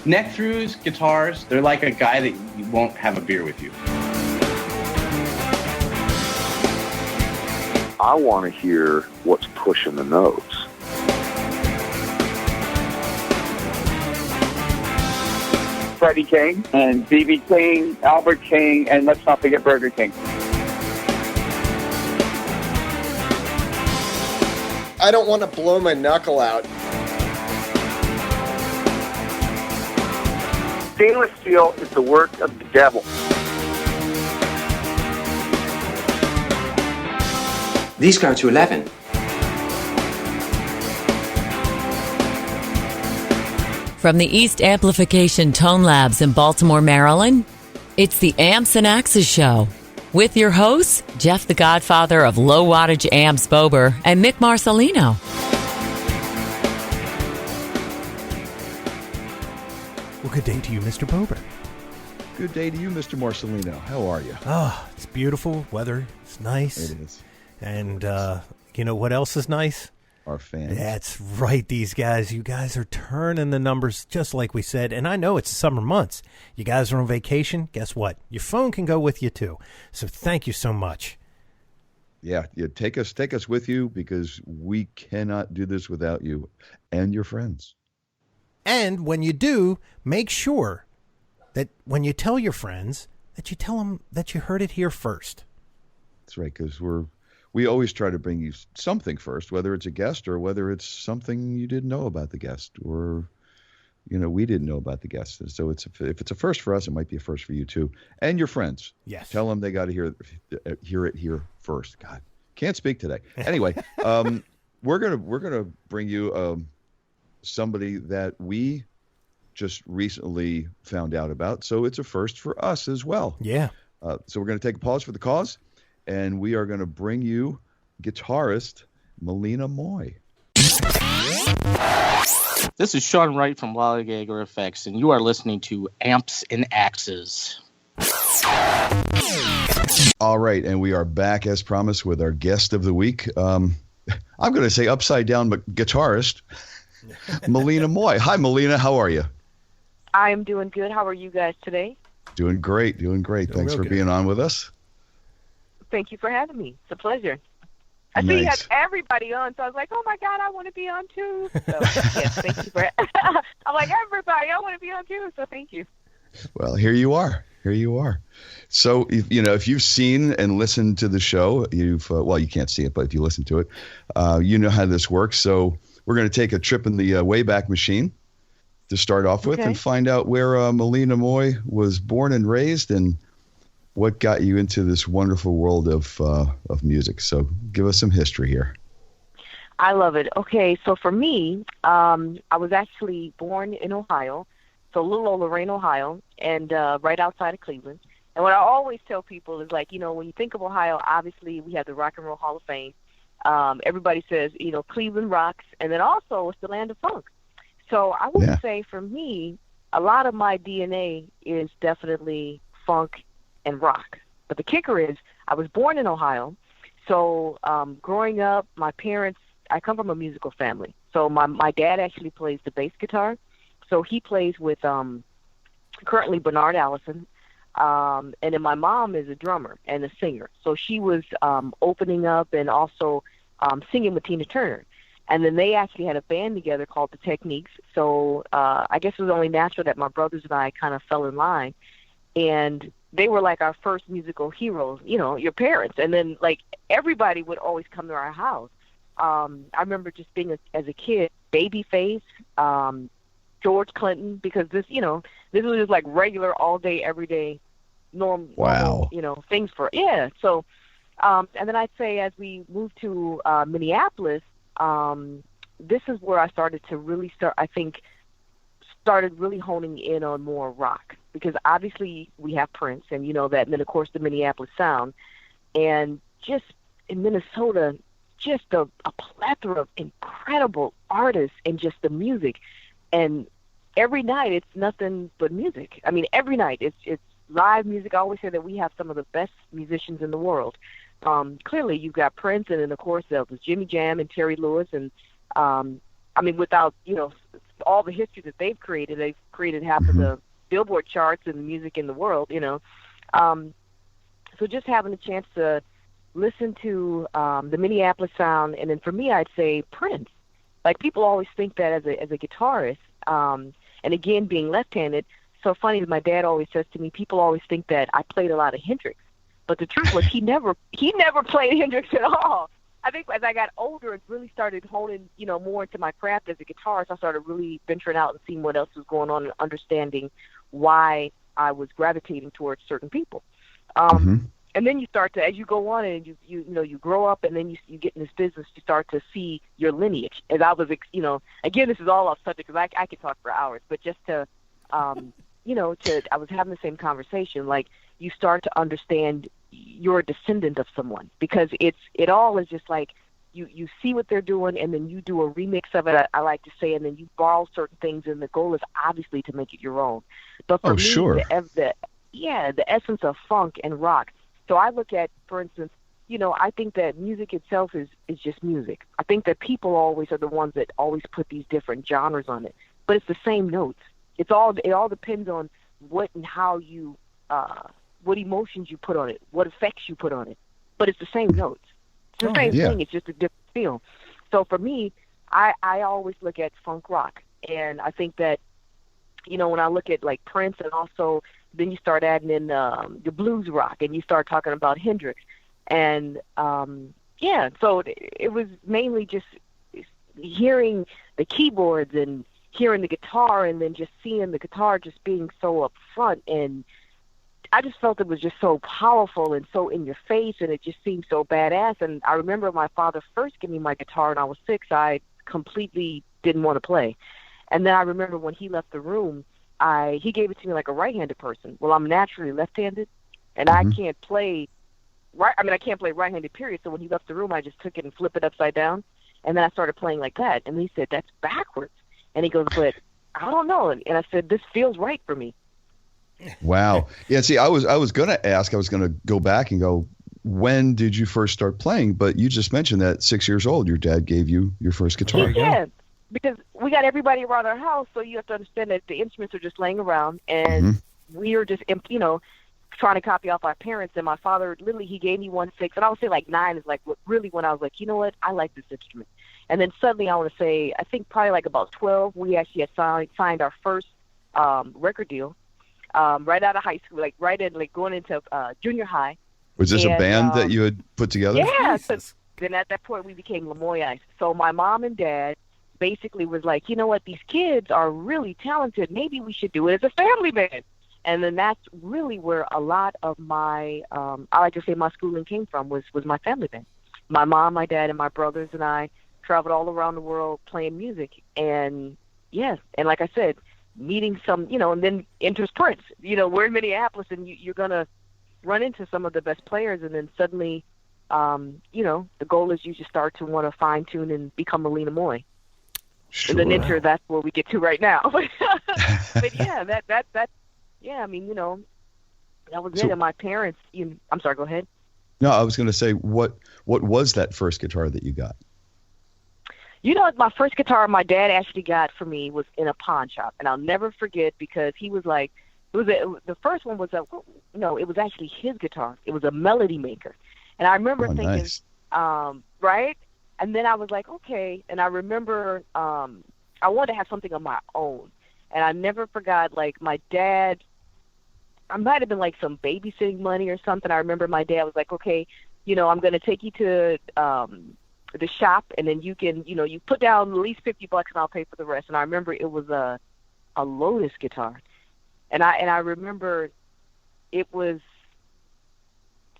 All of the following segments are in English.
Neck-throughs, guitars, they're like a guy that you won't have a beer with you. I want to hear what's pushing the notes. Freddie King and B.B. King, Albert King, and let's not forget Burger King. I don't want to blow my knuckle out. Stainless steel is the work of the devil. These go to 11. From the East Amplification Tone Labs in Baltimore, Maryland, it's the Amps and Axes Show with your hosts, Jeff the Godfather of Low Wattage Amps Bober and Mick Marcelino. Well, good day to you, Mr. Bober. Good day to you, Mr. Marcelino. How are you? Oh, it's beautiful. Weather. It's nice. It is. And you know what else is nice? Our fans. That's right, these guys. You guys are turning the numbers just like we said. And I know it's summer months. You guys are on vacation. Guess what? Your phone can go with you, too. So thank you so much. Yeah, take us with you, because we cannot do this without you and your friends. And when you do, make sure that when you tell your friends, that you tell them that you heard it here first. That's right, because we always try to bring you something first, whether it's a guest or whether it's something you didn't know about the guest, or we didn't know about the guest. So if it's a first for us, it might be a first for you too, and your friends. Yes, tell them they got to hear it here first. God, can't speak today. Anyway, we're gonna bring you somebody that we just recently found out about, so it's a first for us as well. Yeah. So we're gonna take a pause for the cause. And we are going to bring you guitarist Malina Moye. This is Sean Wright from Lollygager Effects, and you are listening to Amps and Axes. All right, and we are back as promised with our guest of the week. I'm going to say upside down, but guitarist Malina Moye. Hi, Malina. How are you? I'm doing good. How are you guys today? Doing great. Thanks for being on with us. Thank you for having me. It's a pleasure. I see you have everybody on, so I was like, oh, my God, I want to be on, too. So, yes, thank you for I'm like, everybody, I want to be on, too, so thank you. Well, here you are. So, if you've seen and listened to the show, you can't see it, but if you listen to it, you know how this works. So we're going to take a trip in the Wayback Machine to start off with and find out where Malina Moye was born and raised and what got you into this wonderful world of music. So give us some history here. I love it. Okay, so for me, I was actually born in Ohio, so little old Lorain, Ohio, and right outside of Cleveland. And what I always tell people is, like, when you think of Ohio, obviously we have the Rock and Roll Hall of Fame. Everybody says, Cleveland rocks, and then also it's the land of funk. So I would say for me, a lot of my DNA is definitely funk and rock. But the kicker is I was born in Ohio. So growing up, my parents, I come from a musical family. So my dad actually plays the bass guitar. So he plays with currently Bernard Allison. And then my mom is a drummer and a singer. So she was opening up and also singing with Tina Turner. And then they actually had a band together called The Techniques. So I guess it was only natural that my brothers and I kind of fell in line. And they were like our first musical heroes, your parents. And then, like, everybody would always come to our house. I remember just being, as a kid, Babyface, George Clinton, because this was just like regular all day, everyday, normal, things for, So, and then I'd say as we moved to Minneapolis, this is where I started to really started really honing in on more rock, because obviously we have Prince and that, and then of course the Minneapolis sound, and just in Minnesota, just a plethora of incredible artists and just the music. And every night it's nothing but music. I mean, every night it's live music. I always say that we have some of the best musicians in the world. Clearly you've got Prince, and then of course there was Jimmy Jam and Terry Lewis, and I mean, without all the history that they've created half of the Billboard charts and the music in the world, you know. So just having a chance to listen to the Minneapolis sound, and then for me, I'd say Prince. Like, people always think that as a guitarist, and again, being left-handed, so funny that my dad always says to me, people always think that I played a lot of Hendrix. But the truth was he never played Hendrix at all. I think as I got older and really started honing, you know, more into my craft as a guitarist, I started really venturing out and seeing what else was going on and understanding why I was gravitating towards certain people. And then you start to, as you go on and you grow up, and then you get in this business, you start to see your lineage. As I was, you know, again, this is all off subject because I could talk for hours, but just to, you know, I was having the same conversation. Like, you start to understand you're a descendant of someone, because it all is just like you see what they're doing, and then you do a remix of it, I like to say, and then you borrow certain things, and the goal is obviously to make it your own. But for me, sure. the essence of funk and rock. So I look at, for instance, you know, I think that music itself is just music. I think that people always are the ones that always put these different genres on it, but it's the same notes. It all depends on what and how you, what emotions you put on it, what effects you put on it, but it's the same notes. It's the same thing. It's just a different feel. So for me, I always look at funk rock, and I think that, you know, when I look at like Prince, and also then you start adding in the blues rock, and you start talking about Hendrix, and so it was mainly just hearing the keyboards and hearing the guitar, and then just seeing the guitar just being so up front, and I just felt it was just so powerful and so in your face, and it just seemed so badass. And I remember my father first giving me my guitar when I was 6, I completely didn't want to play. And then I remember when he left the room, he gave it to me like a right-handed person. Well, I'm naturally left-handed, and I can't play I can't play right-handed, period. So when he left the room, I just took it and flipped it upside down, and then I started playing like that. And he said, "That's backwards." And he goes, "But I don't know." And I said, "This feels right for me." Wow. Yeah, see, I was going to ask, I was going to go back and go, when did you first start playing? But you just mentioned that 6 years old, your dad gave you your first guitar. Yeah, because we got everybody around our house, so you have to understand that the instruments are just laying around, and we are just, you know, trying to copy off our parents. And my father, literally, he gave me 1/6, and I would say like 9 is like really when I was like, you know what, I like this instrument. And then suddenly, I want to say, I think probably like about 12, we actually had signed our first record deal. Right out of high school, like right in, like going into junior high. Was this a band that you had put together? Yeah. So then at that point we became Moye. So my mom and dad basically was like, you know what, these kids are really talented. Maybe we should do it as a family band. And then that's really where a lot of my, I like to say my schooling came from, was my family band. My mom, my dad, and my brothers and I traveled all around the world playing music. And yes, and like I said, meeting some, you know, and then enters Prince. You know, we're in Minneapolis, and you're going to run into some of the best players, and then suddenly, you know, the goal is you just start to want to fine-tune and become Malina Moye. Sure. And then that's where we get to right now. But yeah, that yeah, I mean, you know, that was it. And my parents, I'm sorry, go ahead. No, I was going to say, what was that first guitar that you got? You know, my first guitar my dad actually got for me was in a pawn shop, and I'll never forget, because he was like, the first one was it was actually his guitar. It was a Melody Maker, and I remember thinking, nice. Right, and then I was like, okay, and I remember I wanted to have something of my own, and I never forgot, like, my dad, I might have been like some babysitting money or something. I remember my dad was like, okay, you know, I'm going to take you to the shop, and then you can, you know, you put down at least $50 and I'll pay for the rest. And I remember it was a Lotus guitar, and I remember it was,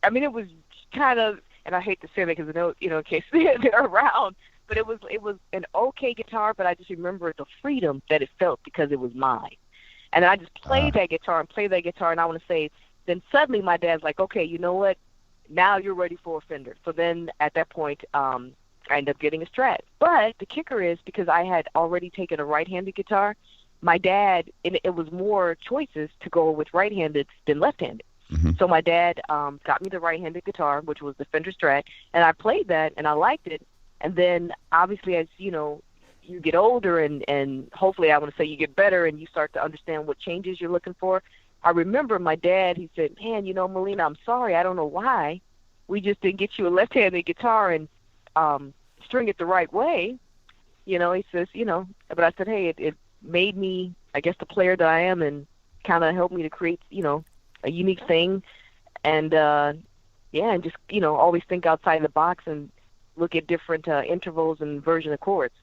I mean, it was kind of, and I hate to say that because in case they're around, but it was an okay guitar, but I just remember the freedom that it felt because it was mine. And I just played that guitar, and I want to say, then suddenly my dad's like, okay, you know what, now you're ready for a Fender. So then at that point, I ended up getting a Strat. But the kicker is, because I had already taken a right-handed guitar, my dad, it was more choices to go with right-handed than left-handed. So my dad got me the right-handed guitar, which was the Fender Strat, and I played that, and I liked it. And then, obviously, as you know, you get older and hopefully I want to say you get better and you start to understand what changes you're looking for. I remember my dad, he said, man, Malina, I'm sorry. I don't know why. We just didn't get you a left-handed guitar and string it the right way. He says, but I said, hey, it made me, I guess, the player that I am and kind of helped me to create, a unique thing. And, and just, always think outside the box and look at different intervals and version of chords.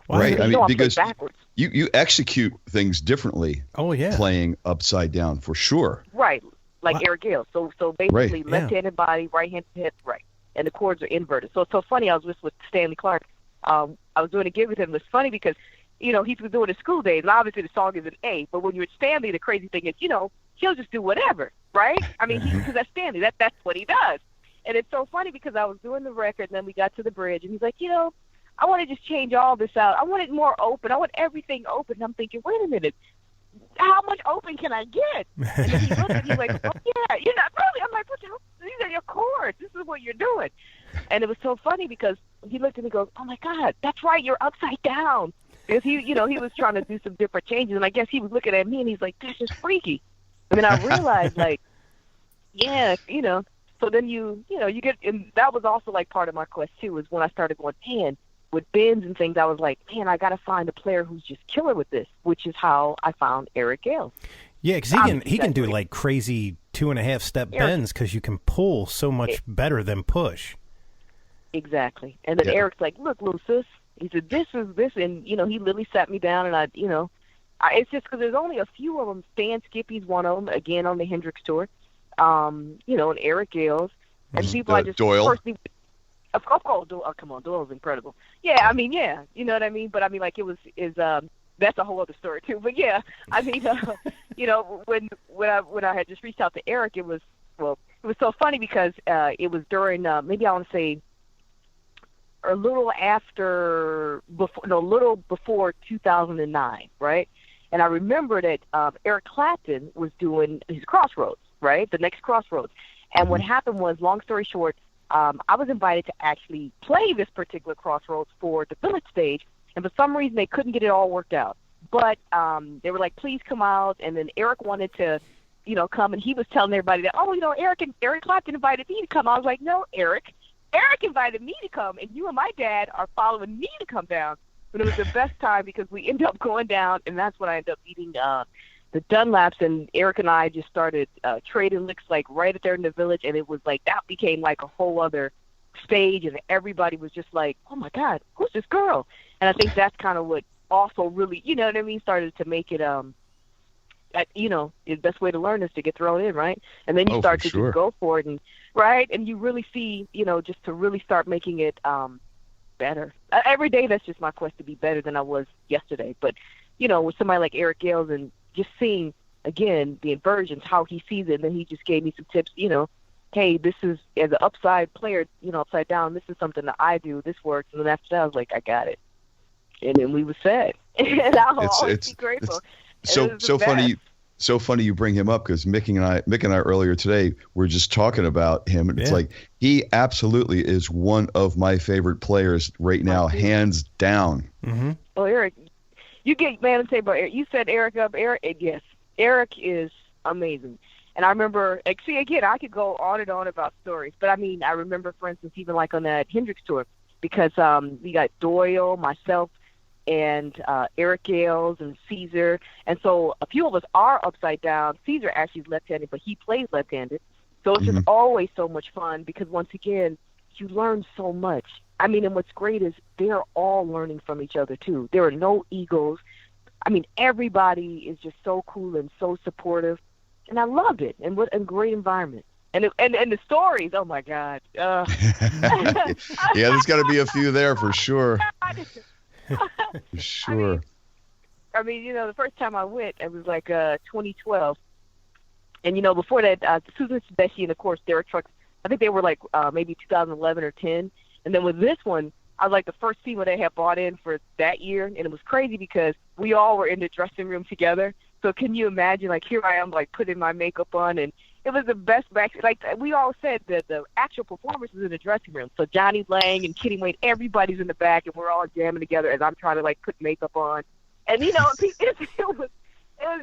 Right. Because backwards. you execute things differently. Oh, yeah. Playing upside down for sure. Right. Like Eric Gale. So basically left-handed body, right-handed hit, right. And the chords are inverted. So it's so funny. I was just with Stanley Clark. I was doing a gig with him. It's funny because, he was doing his school days, and obviously the song is an A. But when you're with Stanley, the crazy thing is, he'll just do whatever, right? I mean, because that's Stanley. That's what he does. And it's so funny because I was doing the record, and then we got to the bridge, and he's like, I want to just change all this out. I want it more open. I want everything open. And I'm thinking, wait a minute, how much open can I get? And then he looked and he's like, oh, yeah, you're not really. I'm like, what the hell? These are your chords. This is what you're doing. And it was so funny because he looked at me and goes, oh, my God, that's right. You're upside down. Because he was trying to do some different changes. And I guess he was looking at me and he's like, that's just freaky. And then I realized, like, yeah, so then you get, and that was also like part of my quest too, is when I started going, man, with bends and things, I was like, man, I got to find a player who's just killer with this, which is how I found Eric Gale. Yeah, because he can do like crazy 2.5-step bends because you can pull so much better than push. Exactly. And then Eric's like, look, little sis, he said, this is this, and he literally sat me down, and it's just because there's only a few of them. Stan Skippy's one of them, again on the Hendrix Tour, and Eric Gale's, and people I just Doyle. personally. Of course, oh, come on, Doyle's incredible. Yeah, I mean, yeah, you know what I mean? But I mean, like, that's a whole other story too. But yeah, I mean, when I had just reached out to Eric, it was so funny because it was during maybe I want to say a little before 2009, right? And I remember that Eric Clapton was doing his Crossroads, right? The next Crossroads. And what happened was, long story short, I was invited to actually play this particular Crossroads for the Village stage, and for some reason they couldn't get it all worked out. But they were like, please come out, and then Eric wanted to, come, and he was telling everybody that, Eric Clapton invited me to come. I was like, no, Eric invited me to come, and you and my dad are following me to come down. But it was the best time because we ended up going down, and that's when I ended up meeting the Dunlaps, and Eric and I just started trading licks like right there in the Village, and it was like that became like a whole other stage, and everybody was just like, oh my God, who's this girl? And I think that's kind of what also really, started to make it the best way to learn is to get thrown in, right? And then you start to just go for it, and right, and you really see, just to really start making it better. Every day that's just my quest to be better than I was yesterday. But with somebody like Eric Gale and just seeing, again, the inversions, how he sees it, and then he just gave me some tips, hey, this is, as an upside player, upside down, this is something that I do, this works. And then after that, I was like, I got it. And then we were set. And I'll always be grateful. So funny you bring him up, because Mick and I earlier today were just talking about him, and it's like, he absolutely is one of my favorite players right now, hands down. Mm-hmm. Well, Eric, you get man and say about Eric. You set Eric up. Yes, Eric is amazing. And I remember, see, again, I could go on and on about stories, but I mean, I remember, for instance, even like on that Hendrix tour, because we got Doyle, myself, and Eric Gales and Caesar, and so a few of us are upside down. Caesar actually is left-handed, but he plays left-handed, so it's just always so much fun because, once again, you learn so much. I mean, and what's great is they're all learning from each other too. There are no egos. I mean, everybody is just so cool and so supportive, and I loved it. And what a great environment. And the stories, oh my God. Yeah, there's got to be a few there for sure. For sure. I mean, the first time I went, it was like 2012. And, before that, Susan Sebeshi and, of course, Derek Trucks, I think they were like maybe 2011 or 10. And then with this one, I was like the first team they had brought in for that year. And it was crazy because we all were in the dressing room together. So can you imagine, like, here I am, like, putting my makeup on. And it was the best back. Like we all said, the actual performance is in the dressing room. So Johnny Lang and Kitty Wayne, everybody's in the back, and we're all jamming together as I'm trying to like put makeup on. And it was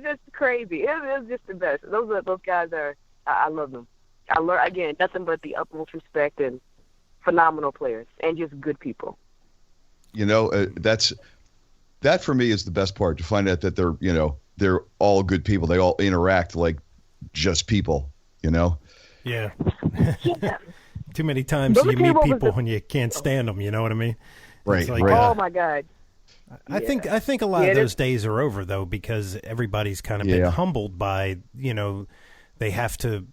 just crazy. It was just the best. Those guys are. I love them. I learned again nothing but the utmost respect and phenomenal players and just good people. That for me is the best part, to find out that they're all good people. They all interact like just people, Yeah. Too many times you meet people and you can't stand them. You know what I mean? Right. Like, right. Oh my God. I think a lot of those days are over though, because everybody's kind of been humbled by, they have to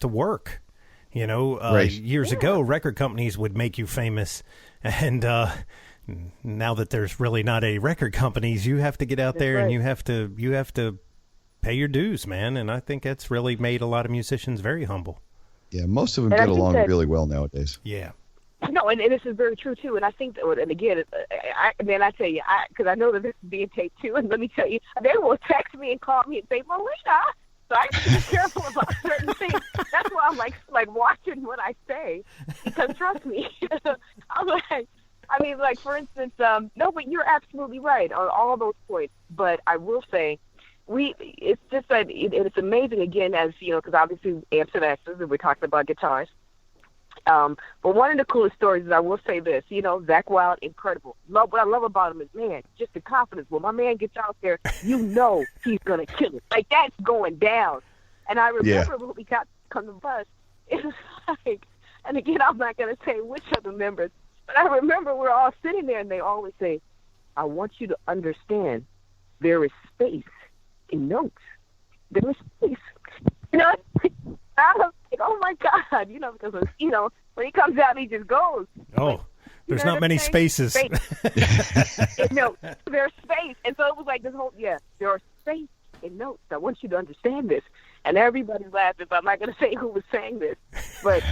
work. Years ago, record companies would make you famous, and now that there's really not any record companies, you have to get out there and you have to pay your dues, man. And I think that's really made a lot of musicians very humble. Yeah, most of them get along really well nowadays. Yeah. No, and this is very true too. And I think, and again, I tell you, because I know that this is being taped too. And let me tell you, they will text me and call me and say, Malina. So I have to be careful about certain things. That's why I'm like watching what I say, because trust me, I'm like, for instance, no, but you're absolutely right on all those points. But I will say, it's just that it's amazing again, as because obviously amps and axes, and we're talking about guitars. But one of the coolest stories is, I will say this, Zakk Wylde, incredible. What I love about him is, man, just the confidence. When my man gets out there, he's going to kill it. Like, that's going down. And I remember when we got on the bus, it was like, and again, I'm not going to say which of the members, but I remember we're all sitting there, and they always say, I want you to understand there is space in notes. There is space. I was like, oh my God, because when he comes out, he just goes. Oh, like, there's not many spaces. No, there's space. And so it was like this whole, there's space in notes. I want you to understand this. And everybody's laughing, but I'm not going to say who was saying this. But,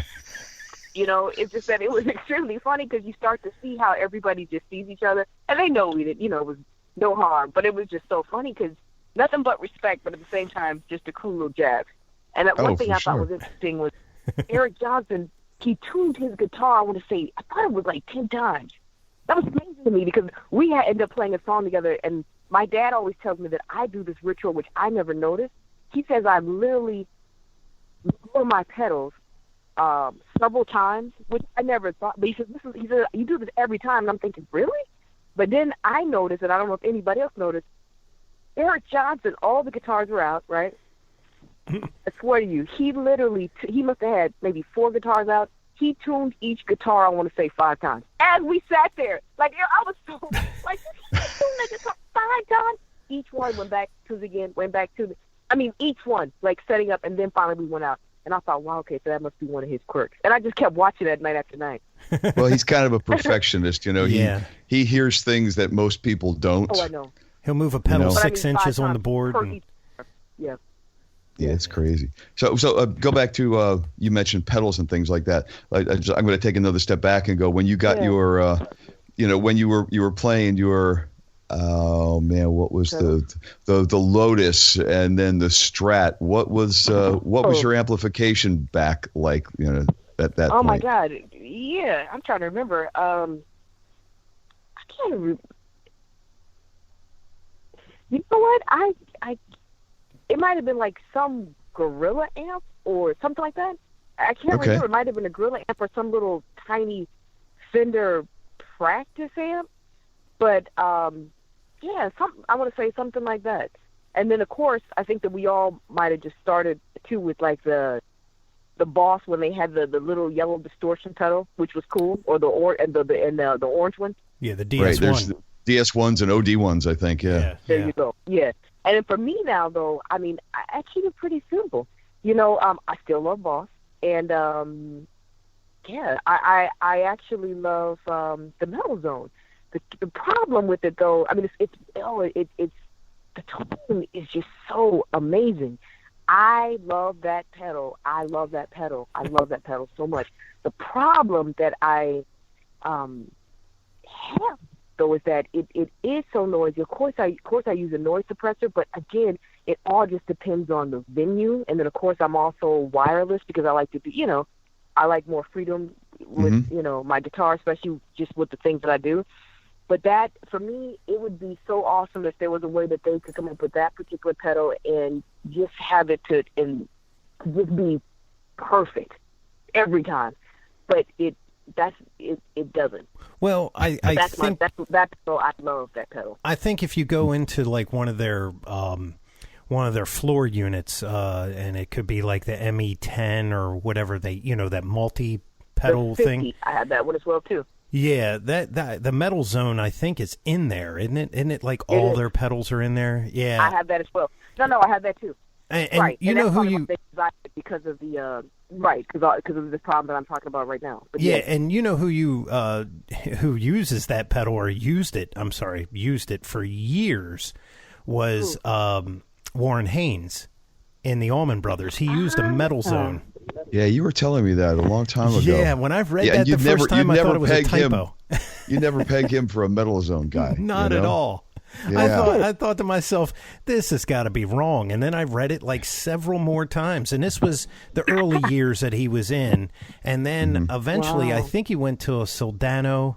it's just that it was extremely funny, because you start to see how everybody just sees each other. And they know it was no harm. But it was just so funny, because nothing but respect, but at the same time, just a cool little jab. And that one thing I thought was interesting was Eric Johnson, he tuned his guitar, I want to say, I thought it was like 10 times. That was amazing to me, because we ended up playing a song together, and my dad always tells me that I do this ritual, which I never noticed. He says I literally lower my pedals several times, which I never thought. But he says, you do this every time, and I'm thinking, really? But then I noticed, and I don't know if anybody else noticed, Eric Johnson, all the guitars were out, right? I swear to you, he literally, he must have had maybe 4 guitars out. He tuned each guitar, I want to say 5 times. As we sat there, like, I was so, like, he tuned the guitar 5 times. Each one went back to each one, like, setting up, and then finally we went out. And I thought, wow, okay, so that must be one of his quirks. And I just kept watching that night after night. Well, he's kind of a perfectionionist, He hears things that most people don't. Oh, I know. He'll move a pedal 6 inches on the board. Yeah. Yeah, it's crazy. So go back to you mentioned pedals and things like that. I'm going to take another step back and go, when you got your, when you were playing your, oh man, what was the Lotus and then the Strat? What was your amplification back like? At that point. Oh my God, yeah, I'm trying to remember. I can't remember. You know what? It might have been like some Gorilla amp or something like that. I can't remember. It might have been a Gorilla amp or some little tiny Fender practice amp. But I want to say something like that. And then of course, I think that we all might have just started too with like the Boss when they had the little yellow distortion pedal, which was cool, or the orange one. Yeah, the DS1. Right, there's the DS1s and OD1s, I think. Yeah. There you go. Yeah. And then for me now, though, I mean, I keep it pretty simple. I still love Boss, and I actually love the Metal Zone. The problem with it, though, I mean, it's the tone is just so amazing. I love that pedal. I love that pedal so much. The problem that I have though, is that it is so noisy. Of course I use a noise suppressor, but again, it all just depends on the venue. And then of course I'm also wireless because I like to be, I like more freedom with, my guitar, especially just with the things that I do. But that, for me, it would be so awesome if there was a way that they could come up with that particular pedal and just have it and just be perfect every time. But it doesn't. Well, I think that pedal, I love that pedal. I think if you go into like one of their floor units, and it could be like the ME10 or whatever that multi pedal thing. I had that one as well too. Yeah, that the metal zone I think is in there, isn't it? Isn't it like all their pedals are in there? Yeah, I have that as well. No, I have that too. And right, you and know that's who part you of my design because of the because of this problem that I'm talking about right now. But yeah, and you know who uses that pedal or used it for years was Warren Haynes in the Allman Brothers. He used a metal zone. Yeah, you were telling me that a long time ago. Yeah, when I've read that the first time, I thought it was a typo. You never pegged him for a metal zone guy. Not at all. Yeah. I thought to myself, this has got to be wrong. And then I read it like several more times. And this was the early years that he was in. And then eventually, I think he went to a Soldano,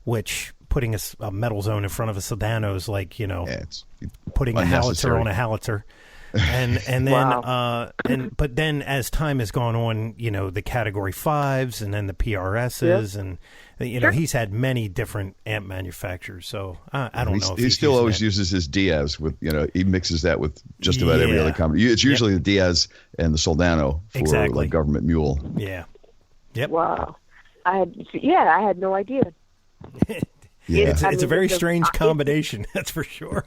which putting a metal zone in front of a Soldano is like, it's putting a howitzer on a howitzer. And then but then as time has gone on, the Category 5s and then the PRSs and he's had many different amp manufacturers. So I don't know if he still always uses his Diaz with he mixes that with just about every other company. It's usually the Diaz and the Soldano for like Government Mule. Yeah. Yep. Wow. I had no idea. It's a very strange combination, that's for sure.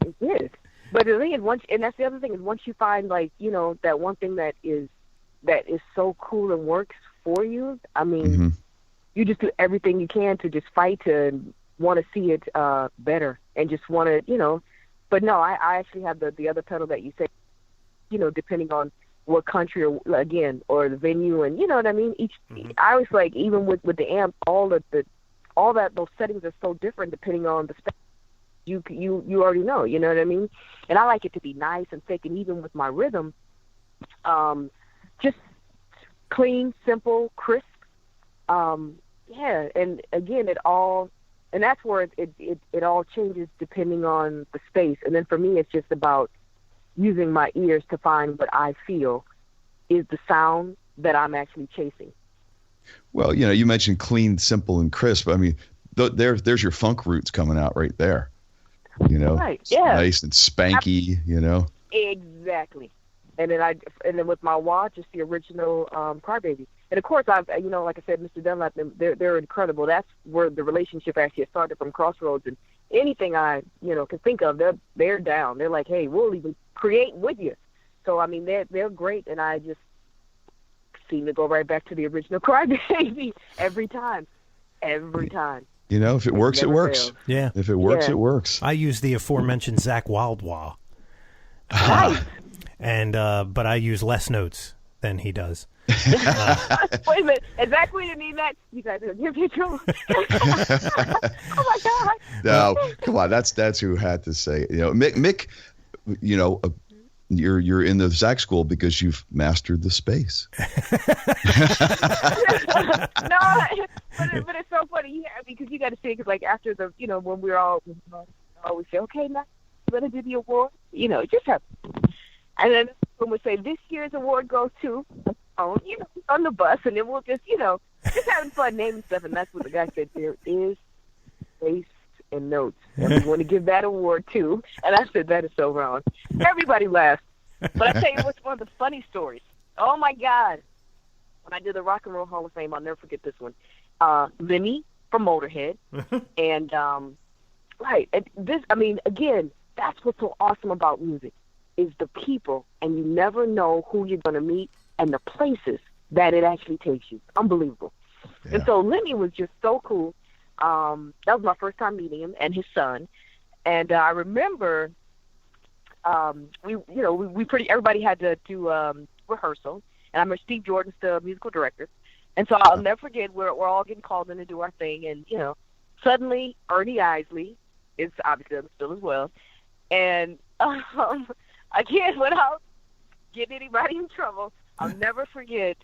It is. But the thing is, and that's the other thing is, once you find that one thing that is so cool and works for you, I mean, you just do everything you can to just fight to want to see it better and just want to, But no, I actually have the other pedal that you say, depending on what country or the venue, and you know what I mean. I was like, even with the amp, all that those settings are so different depending on the spec. You already know, you know what I mean? And I like it to be nice and thick, and even with my rhythm, just clean, simple, crisp. And again, and that's where it all changes depending on the space. And then for me, it's just about using my ears to find what I feel is the sound that I'm actually chasing. Well, you mentioned clean, simple, and crisp. I mean, there's your funk roots coming out right there. Right. Yeah. Nice and spanky. Exactly. And then with my watch, it's the original Crybaby. And of course, I've like I said, Mr. Dunlap, they're incredible. That's where the relationship actually started, from Crossroads. And anything I can think of, they're down. They're like, hey, we'll even create with you. So I mean, they're great, and I just seem to go right back to the original Crybaby every time. If it works, it works. Fails. Yeah. If it works, it works. I use the aforementioned Zach Wildwa. Nice. And but I use less notes than he does. Wait a minute. Exactly, you need that. You guys are give me trouble. Oh my God. No, come on. That's who had to say it. Mick, you're in the Zach school because you've mastered the space. No, but it's so funny because you got to see it, because like after the when we're all always say, okay, now we're gonna do the award, it just happens. And then when we say this year's award goes to on the bus, and then we'll just just having fun naming stuff, and that's what the guy said. There is space and notes, and we want to give that award too. And I said, that is so wrong. Everybody laughed. But I tell you what's one of the funny stories. Oh my God. When I did the Rock and Roll Hall of Fame, I'll never forget this one. Lemmy from Motorhead. And right. And this, I mean, again, that's what's so awesome about music, is the people, and you never know who you're gonna meet and the places that it actually takes you. Unbelievable. Yeah. And so Lemmy was just so cool. That was my first time meeting him and his son. And I remember everybody had to do rehearsal. And I remember Steve Jordan's the musical director. And so I'll never forget, we're all getting called in to do our thing. And, Suddenly, Ernie Isley is obviously on the bill as well. And again, without getting anybody in trouble, I'll never forget,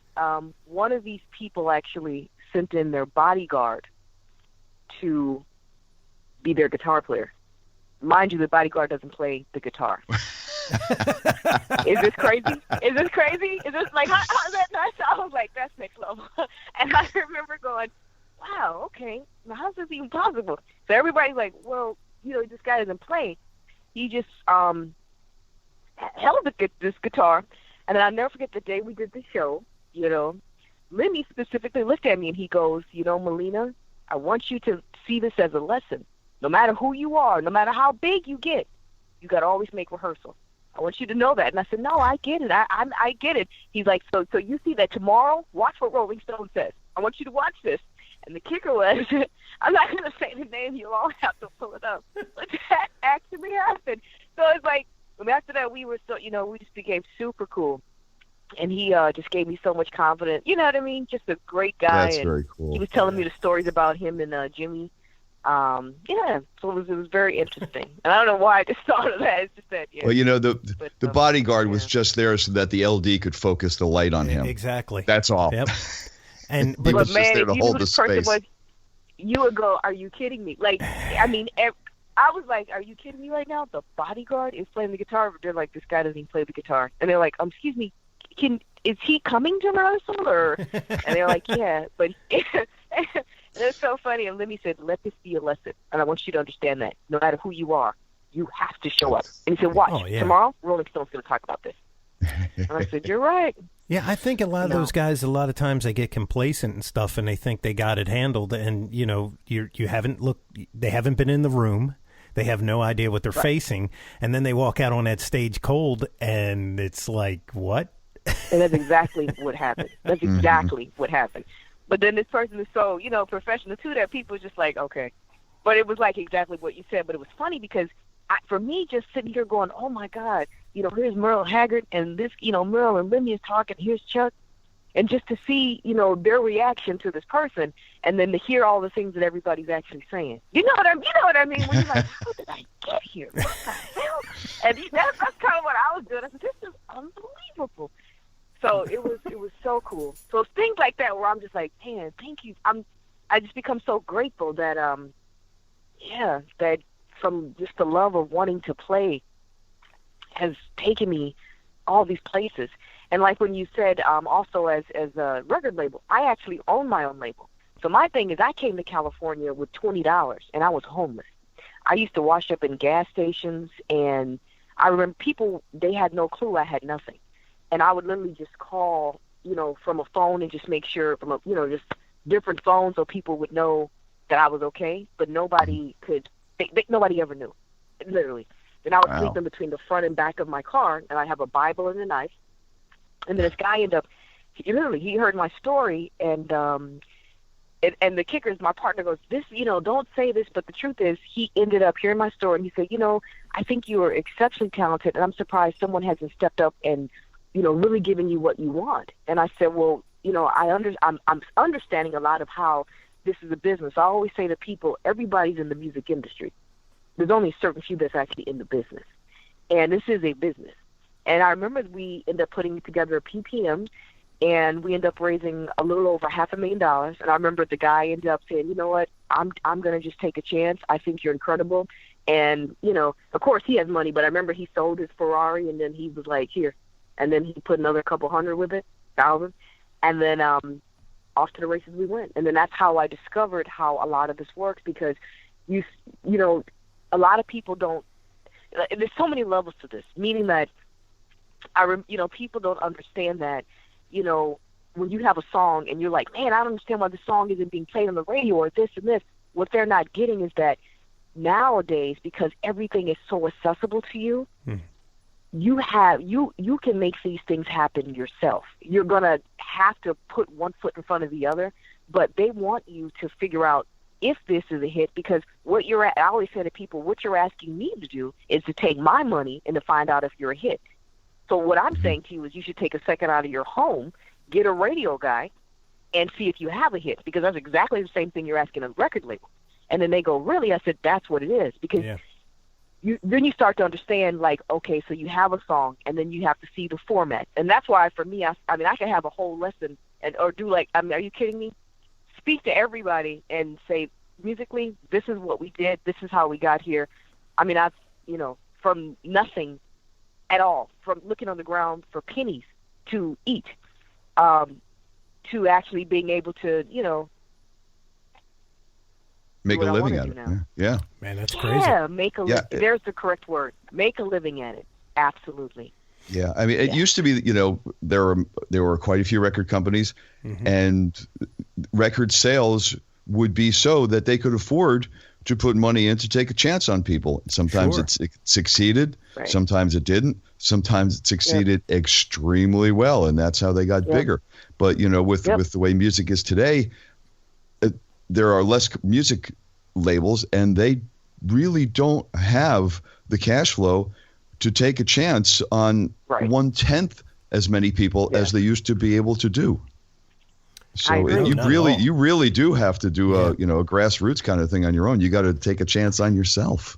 one of these people actually sent in their bodyguard to be their guitar player. Mind you, the bodyguard doesn't play the guitar. Is this crazy? Is this crazy? Is this like, how's that nice? I was like, that's next level. And I remember going, wow, okay, now how's this even possible? So everybody's like, well, this guy doesn't play. He just held this guitar. And then I'll never forget the day we did the show, Lemmy specifically looked at me and he goes, Malina, I want you to see this as a lesson. No matter who you are, no matter how big you get, you got to always make rehearsal. I want you to know that. And I said, no, I get it. I get it. He's like, so you see that tomorrow, watch what Rolling Stone says. I want you to watch this. And the kicker was, I'm not going to say the name. You'll all have to pull it up. But that actually happened. So it's like, after that, we were so, we just became super cool. And he just gave me so much confidence. You know what I mean? Just a great guy. That's and very cool. He was telling me the stories about him and Jimmy. So it was very interesting. And I don't know why I just thought of that. It's just that, Well, the bodyguard was just there so that the LD could focus the light on him. Exactly. That's all. Yep. And he was man, just there to hold the space. You would go, are you kidding me? Like, I mean, I was like, are you kidding me right now? The bodyguard is playing the guitar. They're like, this guy doesn't even play the guitar. And they're like, excuse me, is he coming to rehearsal? Or? And they're like, yeah. But it's so funny. And Lemmy said, let this be a lesson. And I want you to understand that no matter who you are, you have to show up. And he said, watch, tomorrow, Rolling Stone's going to talk about this. And I said, you're right. Yeah, I think a lot of those guys, a lot of times they get complacent and stuff, and they think they got it handled. And, you haven't looked, they haven't been in the room. They have no idea what they're facing. And then they walk out on that stage cold, and it's like, what? And that's exactly what happened. That's exactly what happened. But then this person is so, professional too, that people are just like, okay. But it was like exactly what you said. But it was funny because for me, just sitting here going, oh my God, here's Merle Haggard and this, Merle and Lemmy is talking, here's Chuck. And just to see, their reaction to this person and then to hear all the things that everybody's actually saying. You know what I mean? When you're like, how did I get here? What the hell? And that's kind of what I was doing. I said, this is unbelievable. So it was so cool. So things like that where I'm just like, man, thank you. I just become so grateful that that from just the love of wanting to play has taken me all these places. And like when you said, also as a record label, I actually own my own label. So my thing is I came to California with $20 and I was homeless. I used to wash up in gas stations, and I remember people, they had no clue I had nothing. And I would literally just call, from a phone and just make sure from just different phones so people would know that I was okay. But nobody could, nobody ever knew, literally. Then I would sleep in between the front and back of my car, and I have a Bible and a knife. And then this guy ended up, he heard my story, and the kicker is my partner goes, this, don't say this, but the truth is he ended up hearing my story, and he said, I think you are exceptionally talented, and I'm surprised someone hasn't stepped up and, really given you what you want. And I said, well, I'm understanding a lot of how this is a business. I always say to people, everybody's in the music industry. There's only a certain few that's actually in the business. And this is a business. And I remember we ended up putting together a PPM, and we ended up raising a little over $500,000. And I remember the guy ended up saying, you know what, I'm going to just take a chance. I think you're incredible. And, of course he has money, but I remember he sold his Ferrari, and then he was like, here. And then he put another couple hundred with it, $1,000. And then off to the races we went. And then that's how I discovered how a lot of this works, because, a lot of people don't, there's so many levels to this, meaning that, people don't understand that, when you have a song and you're like, man, I don't understand why the song isn't being played on the radio or this and this. What they're not getting is that nowadays, because everything is so accessible to you, you can make these things happen yourself. You're going to have to put one foot in front of the other, but they want you to figure out if this is a hit, because I always say to people, what you're asking me to do is to take my money and to find out if you're a hit. So what I'm saying to you is you should take a second out of your home, get a radio guy, and see if you have a hit, because that's exactly the same thing you're asking a record label. And then they go, really? I said, that's what it is. Because then you start to understand, like, okay, so you have a song, and then you have to see the format. And that's why, for me, I can have a whole lesson or do like, are you kidding me? Speak to everybody and say, musically, this is what we did. This is how we got here. I mean, from nothing at all, from looking on the ground for pennies to eat, to actually being able to, make a living at it. Yeah. Man, that's crazy. Yeah, there's the correct word. Make a living at it. Absolutely. Yeah, I mean, it used to be, there were quite a few record companies, and record sales would be so that they could afford to put money in to take a chance on people. Sometimes it succeeded, sometimes it didn't, sometimes it succeeded extremely well, and that's how they got bigger. But with the way music is today, there are less music labels, and they really don't have the cash flow to take a chance on 1/10 as many people as they used to be able to do. So you really do have to do a grassroots kind of thing on your own. You got to take a chance on yourself.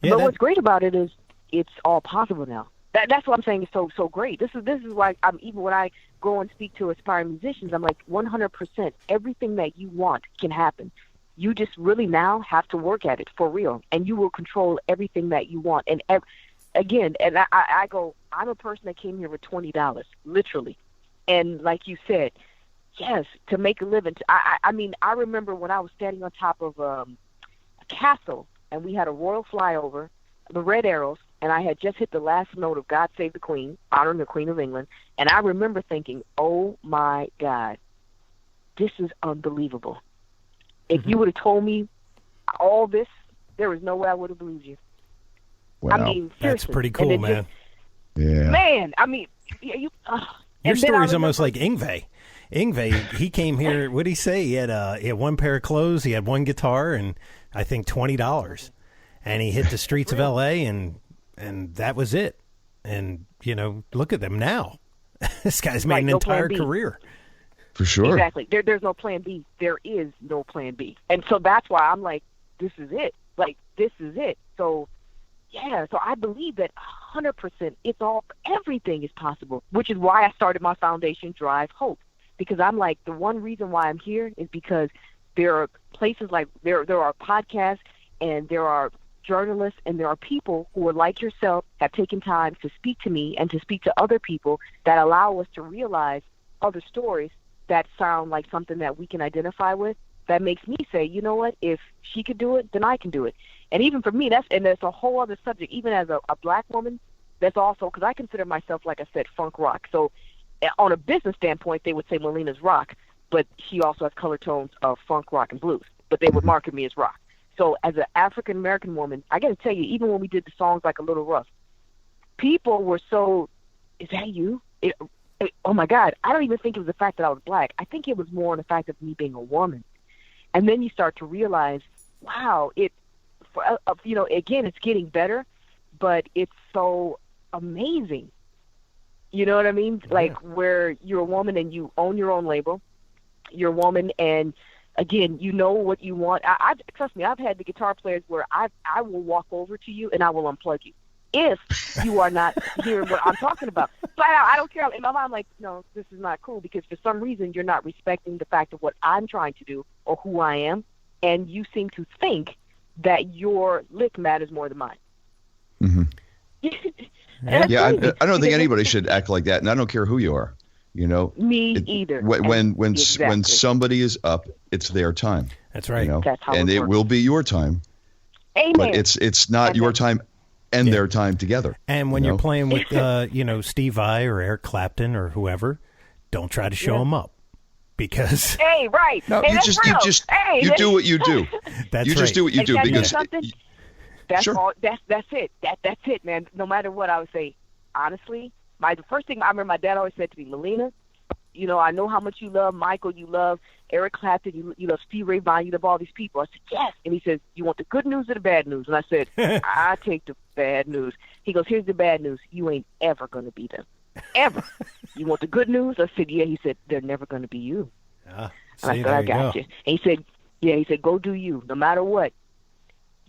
Yeah, but what's great about it is it's all possible now. That's what I'm saying is so great. This is why even when I go and speak to aspiring musicians, I'm like 100%. Everything that you want can happen. You just really now have to work at it for real, and you will control everything that you want. And again, and I go, I'm a person that came here with $20, literally, and like you said, yes, to make a living. I remember when I was standing on top of a castle, and we had a royal flyover, the Red Arrows, and I had just hit the last note of God Save the Queen, honoring the Queen of England, and I remember thinking, oh my God, this is unbelievable. If you would have told me all this, there was no way I would have believed you. Wow. I mean, seriously. That's pretty cool, man. Man, I mean, your story's almost like Yngwie. Yngwie, he came here, what did he say? He had one pair of clothes, he had one guitar, and I think $20. And he hit the streets of L.A., and that was it. And, look at them now. This guy's made an entire career. For sure. Exactly. There's no plan B. There is no plan B. And so that's why I'm like, this is it. Like, this is it. So, yeah, so I believe that 100% everything is possible, which is why I started my foundation, Drive Hope. Because I'm like, the one reason why I'm here is because there are places like, there are podcasts, and there are journalists, and there are people who are like yourself, have taken time to speak to me and to speak to other people that allow us to realize other stories that sound like something that we can identify with. That makes me say, you know what, if she could do it, then I can do it. And even for me, that's a whole other subject. Even as a black woman, that's also, because I consider myself, like I said, funk rock. So on a business standpoint, they would say Malina's rock, but she also has color tones of funk, rock, and blues. But they would market me as rock. So as an African-American woman, I got to tell you, even when we did the songs like A Little Rough, people were so, is that you? Oh, my God. I don't even think it was the fact that I was black. I think it was more on the fact of me being a woman. And then you start to realize, wow, again, it's getting better, but it's so amazing. You know what I mean? Yeah. Like where you're a woman and you own your own label. You're a woman and, again, you know what you want. Trust me, I've had the guitar players where I will walk over to you and I will unplug you if you are not hearing what I'm talking about. But I don't care. In my mind, I'm like, no, this is not cool because for some reason you're not respecting the fact of what I'm trying to do or who I am, and you seem to think that your lick matters more than mine. Mm-hmm. I don't think anybody should act like that, and I don't care who you are. Me either. When somebody is up, it's their time. That's right. That's how and it will be your time. Amen. But it's not your time and their time together. And when you're playing with Steve Vai or Eric Clapton or whoever, don't try to show them up because right. No, hey, you do what you do. That's you just do what you do because that's all. That's it. That's it, man. No matter what, I would say honestly. The first thing I remember my dad always said to me, Malina, I know how much you love Michael, you love Eric Clapton, you love Steve Ray Vaughan, you love all these people. I said, yes. And he says, you want the good news or the bad news? And I said, I take the bad news. He goes, here's the bad news. You ain't ever going to be them. Ever. You want the good news? I said, yeah. He said, they're never going to be you. And I said, I got you. And he said, Yeah, he said, go do you. No matter what.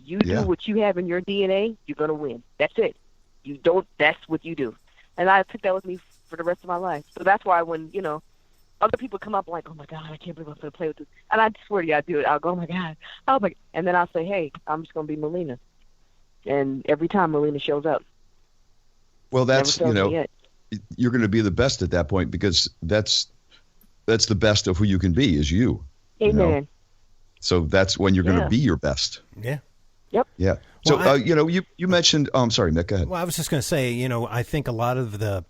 You do what you have in your DNA, you're going to win. That's it. You don't, that's what you do. And I took that with me for the rest of my life. So that's why when, you know, other people come up like, oh, my God, I can't believe I'm going to play with this. And I swear to you, I do it. I'll go, oh, my God. Oh, my God. And then I'll say, hey, I'm just going to be Malina. And every time Malina shows up. Well, that's, you know, you're going to be the best at that point because that's the best of who you can be is you. Amen. You know? So that's when you're going to be your best. Yeah. Yep. Yeah. So, well, you know, you mentioned, I'm sorry, Mick, go ahead. Well, I was just going to say, you know, I think a lot of the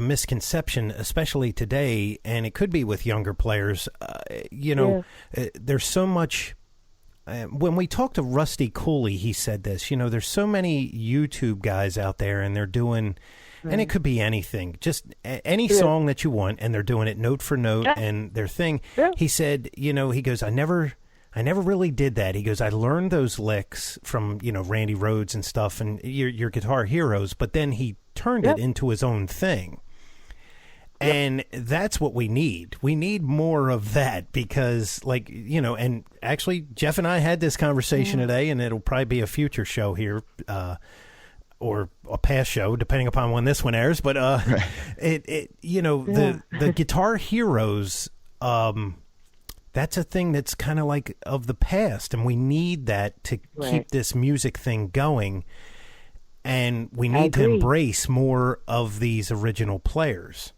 misconception, especially today, and it could be with younger players, you know, there's so much. When we talked to Rusty Cooley, he said this, you know, there's so many YouTube guys out there and they're doing, and it could be anything, just any song that you want, and they're doing it note for note and their thing. Yeah. He said, you know, he goes, I never really did that. He goes, I learned those licks from, you know, Randy Rhoads and stuff and your guitar heroes, but then he turned it into his own thing. And that's what we need. We need more of that because, like, you know, and actually Jeff and I had this conversation today, and it'll probably be a future show here or a past show, depending upon when this one airs. But it you know, the guitar heroes, that's a thing that's kind of like of the past, and we need that to keep this music thing going. And we need to embrace more of these original players.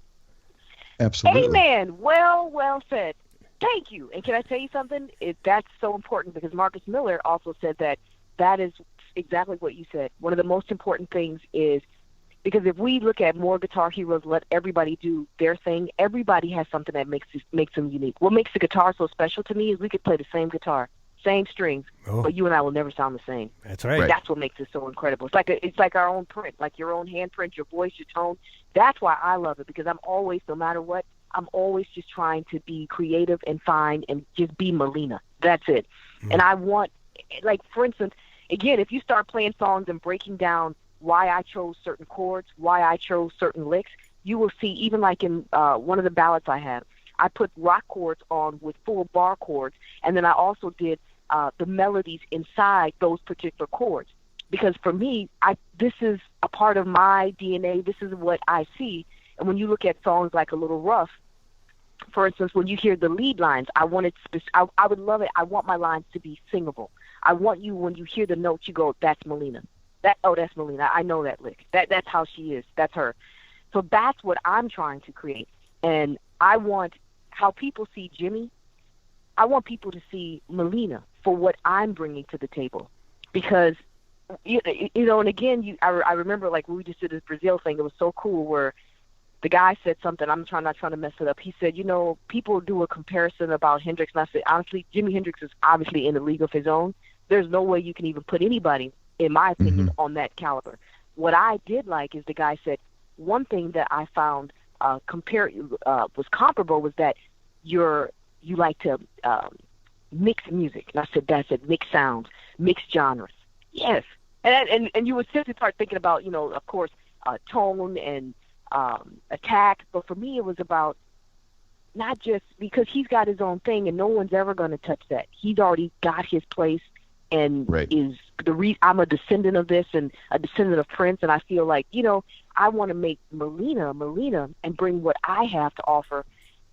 Absolutely. Amen. Well said. Thank you. And can I tell you something? That's so important because Marcus Miller also said that is exactly what you said. One of the most important things is because if we look at more guitar heroes, let everybody do their thing, everybody has something that makes them unique. What makes the guitar so special to me is we could play the same guitar, same strings, but you and I will never sound the same. That's right. That's what makes it so incredible. It's like our own print, like your own handprint, your voice, your tone. That's why I love it because I'm always, no matter what, I'm always just trying to be creative and fine and just be Malina. That's it. And I want, like, for instance, again, if you start playing songs and breaking down why I chose certain chords, why I chose certain licks, you will see, even like in one of the ballads I have, I put rock chords on with full bar chords, and then I also did the melodies inside those particular chords. Because for me, this is a part of my DNA. This is what I see. And when you look at songs like A Little Rough, for instance, when you hear the lead lines, I would love it. I want my lines to be singable. I want you, when you hear the notes, you go, that's Malina. That's Malina. I know that lick. That's how she is. That's her. So that's what I'm trying to create. And I want how people see Jimmy, I want people to see Malina for what I'm bringing to the table. Because, you know, and again, I remember, like, when we just did this Brazil thing, it was so cool where the guy said something, I'm not trying to mess it up. He said, you know, people do a comparison about Hendrix, and I said, honestly, Jimi Hendrix is obviously in a league of his own. There's no way you can even put anybody, in my opinion, on that caliber. What I did like is the guy said, one thing that I found was comparable was that you like to mix music. And I said, that's it, mix sounds, mix genres. Yes. And you would simply start thinking about, you know, of course, tone and attack. But for me, it was about not just because he's got his own thing and no one's ever going to touch that. He's already got his place and is the reason I'm a descendant of this and a descendant of Prince. And I feel like, you know, I want to make Malina and bring what I have to offer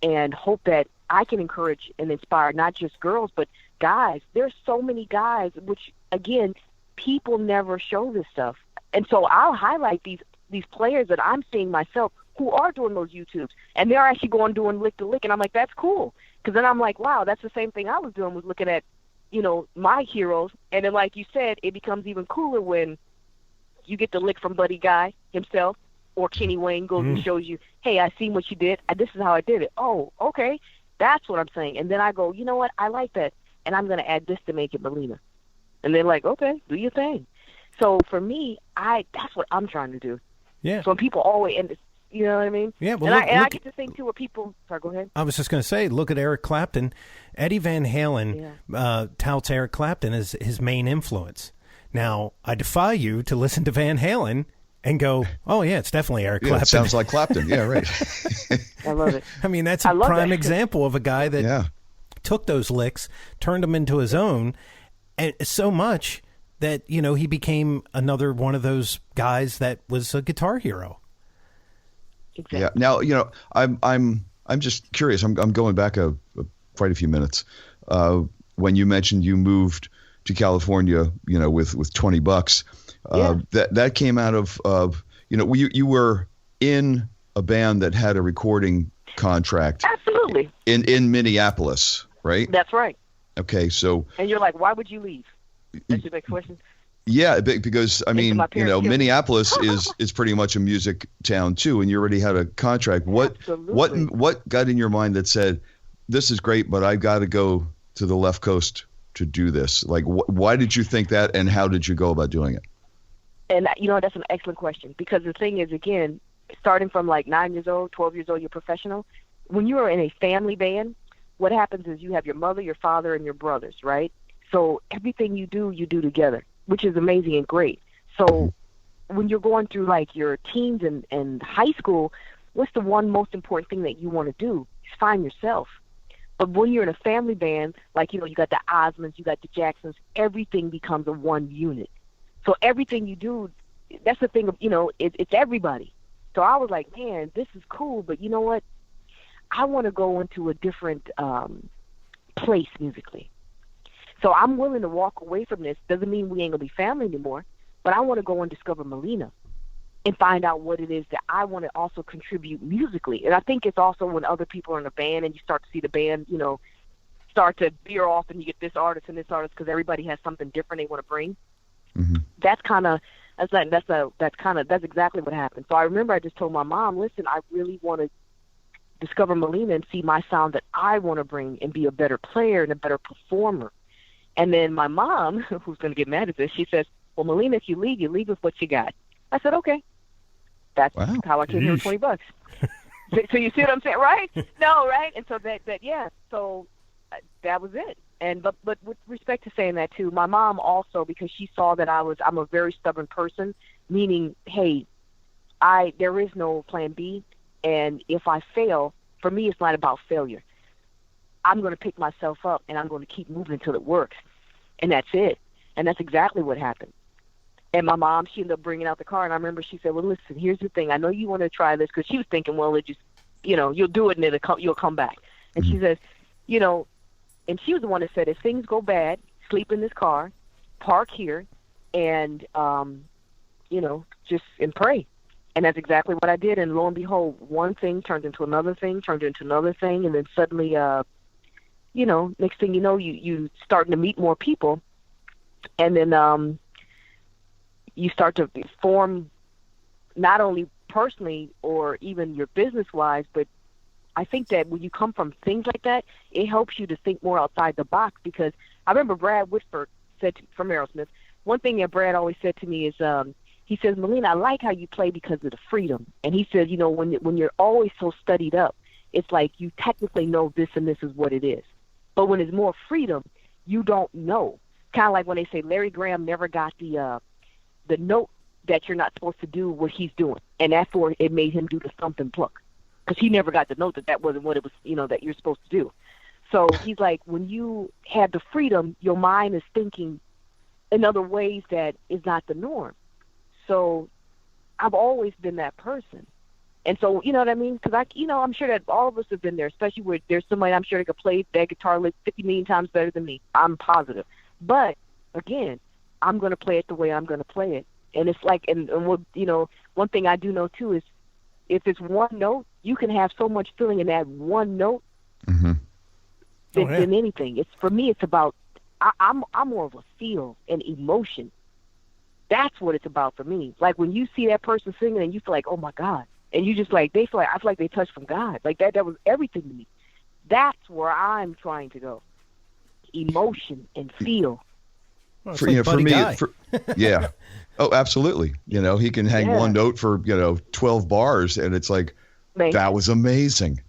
and hope that I can encourage and inspire not just girls, but guys. There's so many guys, which, again, people never show this stuff. And so I'll highlight these players that I'm seeing myself who are doing those YouTubes, and they're actually going doing lick to lick, and I'm like, that's cool. Because then I'm like, wow, that's the same thing I was doing, was looking at, you know, my heroes. And then, like you said, it becomes even cooler when you get the lick from Buddy Guy himself, or Kenny Wayne goes and shows you, hey, I seen what you did. This is how I did it. Oh, okay. That's what I'm saying. And then I go, you know what? I like that. And I'm going to add this to make it Malina. And they're like, okay, do your thing. So for me, that's what I'm trying to do. Yeah. So when people always, and you know what I mean? Yeah. Well, I get to think too, where people. Sorry, go ahead. I was just going to say, look at Eric Clapton. Eddie Van Halen touts Eric Clapton as his main influence. Now, I defy you to listen to Van Halen and go, oh yeah, it's definitely Eric Clapton. It sounds like Clapton. Yeah, right. I love it. I mean, that's a prime example of a guy that took those licks, turned them into his own, and so much that, you know, he became another one of those guys that was a guitar hero. Exactly. Yeah. Now, you know, I'm just curious. I'm going back quite a few minutes. When you mentioned you moved to California, you know, with $20, that came out of you know, you were in a band that had a recording contract. Absolutely. In Minneapolis, right? That's right. Okay, so. And you're like, why would you leave? That's your big question. Yeah, because I mean, you know, Minneapolis is pretty much a music town too, and you already had a contract. What got in your mind that said, this is great, but I got to go to the left coast to do this? Like, why did you think that, and how did you go about doing it? And, you know, that's an excellent question, because the thing is, again, starting from like 9 years old, 12 years old, you're professional. When you are in a family band, what happens is you have your mother, your father, and your brothers, right? So everything you do together, which is amazing and great. So when you're going through like your teens and high school, what's the one most important thing that you want to do? Is find yourself. But when you're in a family band, like, you know, you got the Osmonds, you got the Jacksons, everything becomes a one unit. So everything you do, that's the thing of, you know, it's everybody. So I was like, man, this is cool, but you know what? I want to go into a different place musically. So I'm willing to walk away from this. Doesn't mean we ain't going to be family anymore, but I want to go and discover Malina and find out what it is that I want to also contribute musically. And I think it's also when other people are in a band and you start to see the band, you know, start to veer off and you get this artist and this artist because everybody has something different they want to bring. Mm-hmm. That's exactly what happened. So I remember I just told my mom, listen, I really want to discover Malina and see my sound that I want to bring and be a better player and a better performer. And then my mom, who's going to get mad at this, she says, well, Malina, if you leave with what you got. I said, okay. That's how I came here with $20. So you see what I'm saying, right? No, right? And so so that was it. And but with respect to saying that too, my mom also, because she saw that I'm a very stubborn person, meaning, hey, there is no plan B, and if I fail, for me it's not about failure. I'm going to pick myself up and I'm going to keep moving until it works, and that's it. And that's exactly what happened. And my mom, she ended up bringing out the car, and I remember she said, well, listen, here's the thing. I know you want to try this, because she was thinking, well, it just, you know, you'll do it and you'll come back. And she says, you know, and she was the one that said, if things go bad, sleep in this car, park here, and, you know, just and pray. And that's exactly what I did. And lo and behold, one thing turned into another thing, and then suddenly, you know, next thing you know, you starting to meet more people, and then you start to form not only personally or even your business-wise, but I think that when you come from things like that, it helps you to think more outside the box. Because I remember Brad Whitford said from Aerosmith, one thing that Brad always said to me is, he says, Malina, I like how you play because of the freedom. And he said, you know, when you're always so studied up, it's like you technically know this and this is what it is. But when there's more freedom, you don't know. Kind of like when they say Larry Graham never got the note that you're not supposed to do what he's doing. And therefore it made him do the thump and pluck. Because he never got the note that wasn't what it was, you know, that you're supposed to do. So he's like, when you have the freedom, your mind is thinking in other ways that is not the norm. So I've always been that person. And so, you know what I mean? Because, I'm sure that all of us have been there, especially where there's somebody I'm sure that could play that guitar lick 50 million times better than me. I'm positive. But, again, I'm going to play it the way I'm going to play it. And it's like, and you know, one thing I do know, too, is if it's one note, you can have so much feeling in that one note than anything. For me, it's about, I'm more of a feel and emotion. That's what it's about for me. Like when you see that person singing and you feel like, oh my God. And you just like, I feel like they touched from God. Like that was everything to me. That's where I'm trying to go. Emotion and feel. Well, for me, yeah. Oh, absolutely. You know, he can hang one note for, 12 bars and it's like, that was amazing.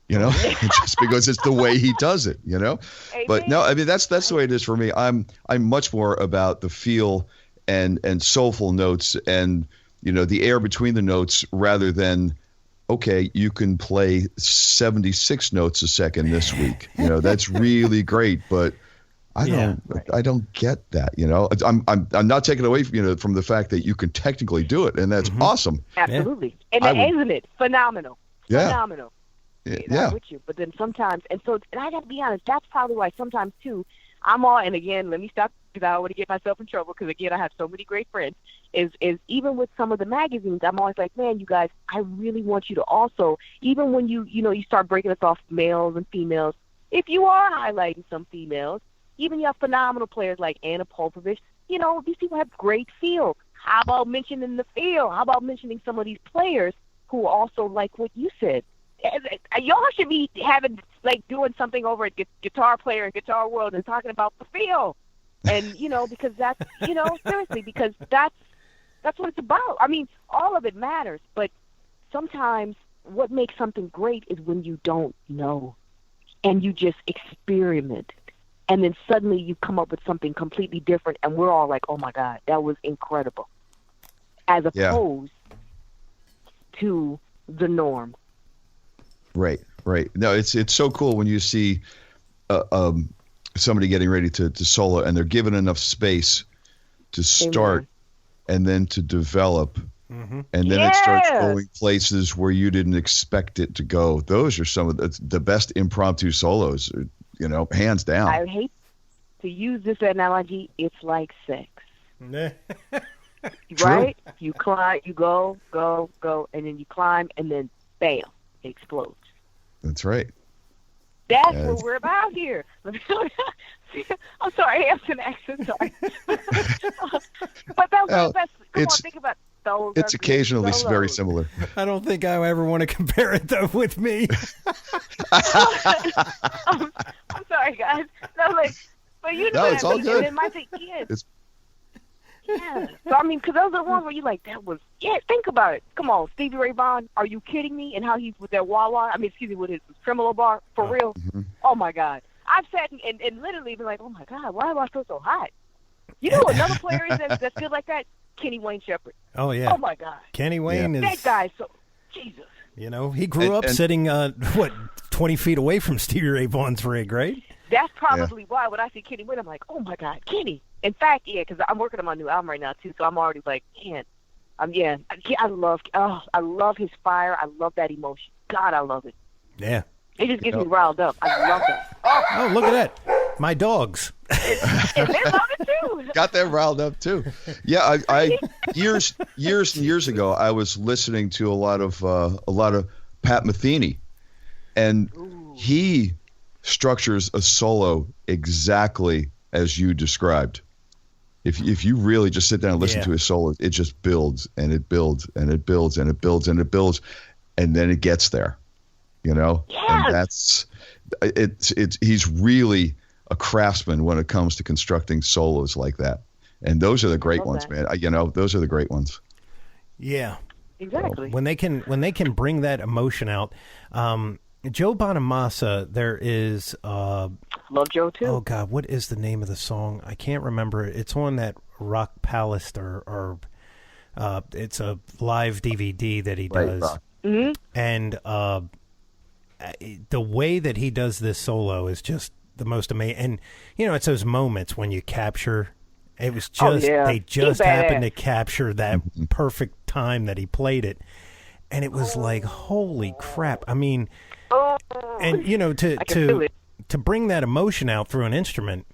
You know, just because it's the way he does it, you know. Amen. But no, I mean, that's the way it is for me. I'm much more about the feel and soulful notes and, the air between the notes rather than, okay, you can play 76 notes a second this week. You know, that's really great, but I don't get that. You know, I'm not taking away from the fact that you can technically do it, and that's awesome. Absolutely, and isn't it phenomenal? Yeah. Phenomenal. Yeah. With you, but then sometimes, and I got to be honest, that's probably why sometimes too, I'm all, and again, let me stop because I don't want to get myself in trouble because again, I have so many great friends. Is even with some of the magazines, I'm always like, man, you guys, I really want you to also, even when you start breaking us off males and females, if you are highlighting some females, even you have phenomenal players like Anna Popovich, you know, these people have great feel. How about mentioning the feel? How about mentioning some of these players who also like what you said? Y'all should be having, like, doing something over at Guitar Player and Guitar World and talking about the feel. And, you know, because that's, you know, seriously, because that's what it's about. I mean, all of it matters, but sometimes what makes something great is when you don't know and you just experiment. And then suddenly you come up with something completely different, and we're all like, oh, my God, that was incredible, as opposed to the norm. Right. No, it's so cool when you see somebody getting ready to solo, and they're given enough space to start and then to develop, and then it starts going places where you didn't expect it to go. Those are some of the best impromptu solos, you know, hands down. I hate to use this analogy. It's like sex. Right? You climb, you go, and then you climb, and then bam, it explodes. That's right. That's what we're about here. I'm sorry, Hampton accent, sorry. But that's the best. Come on, think about those. It's occasionally very similar. I don't think I ever want to compare it, though, with me. I'm sorry, guys. No, but you know, it's all good. And my thing, yeah. So, I mean, because those are the ones where you're like, that was, think about it. Come on, Stevie Ray Vaughan, are you kidding me? And how he's with that wah-wah, with his tremolo bar, for real? Mm-hmm. Oh, my God. I've sat and literally been like, oh, my God, why do I feel so hot? You know another player is that feels like that? Kenny Wayne Shepherd. Oh, yeah. Oh, my God. Kenny Wayne is... That guy, so... Jesus. You know, he grew up sitting, 20 feet away from Stevie Ray Vaughan's rig, right? That's probably why when I see Kenny Wayne, I'm like, oh, my God, Kenny. In fact, because I'm working on my new album right now, too, so I'm already like, man, I love his fire. I love that emotion. God, I love it. Yeah. It just gets me riled up. I love that. Oh, look at that. My dogs. And they love it, too. Got them riled up, too. Yeah, I years and years ago, I was listening to a lot of Pat Metheny, and he structures a solo exactly as you described. If you really just sit down and listen to his solo, it just builds and it builds and it builds and it builds and it builds, and then it gets there, you know. Yes. And that's it's he's really a craftsman when it comes to constructing solos like that, and those are the great ones, man. You know, those are the great ones. Yeah, exactly. When they can bring that emotion out. Joe Bonamassa, there is... Love Joe, too. Oh, God, what is the name of the song? I can't remember. It's on that Rock Palace, or it's a live DVD that he does. Mm-hmm. And the way that he does this solo is just the most amazing. And, you know, it's those moments when you capture... It was just... They just happened to capture that perfect time that he played it. And it was like, holy crap. I mean... And, you know, to bring that emotion out through an instrument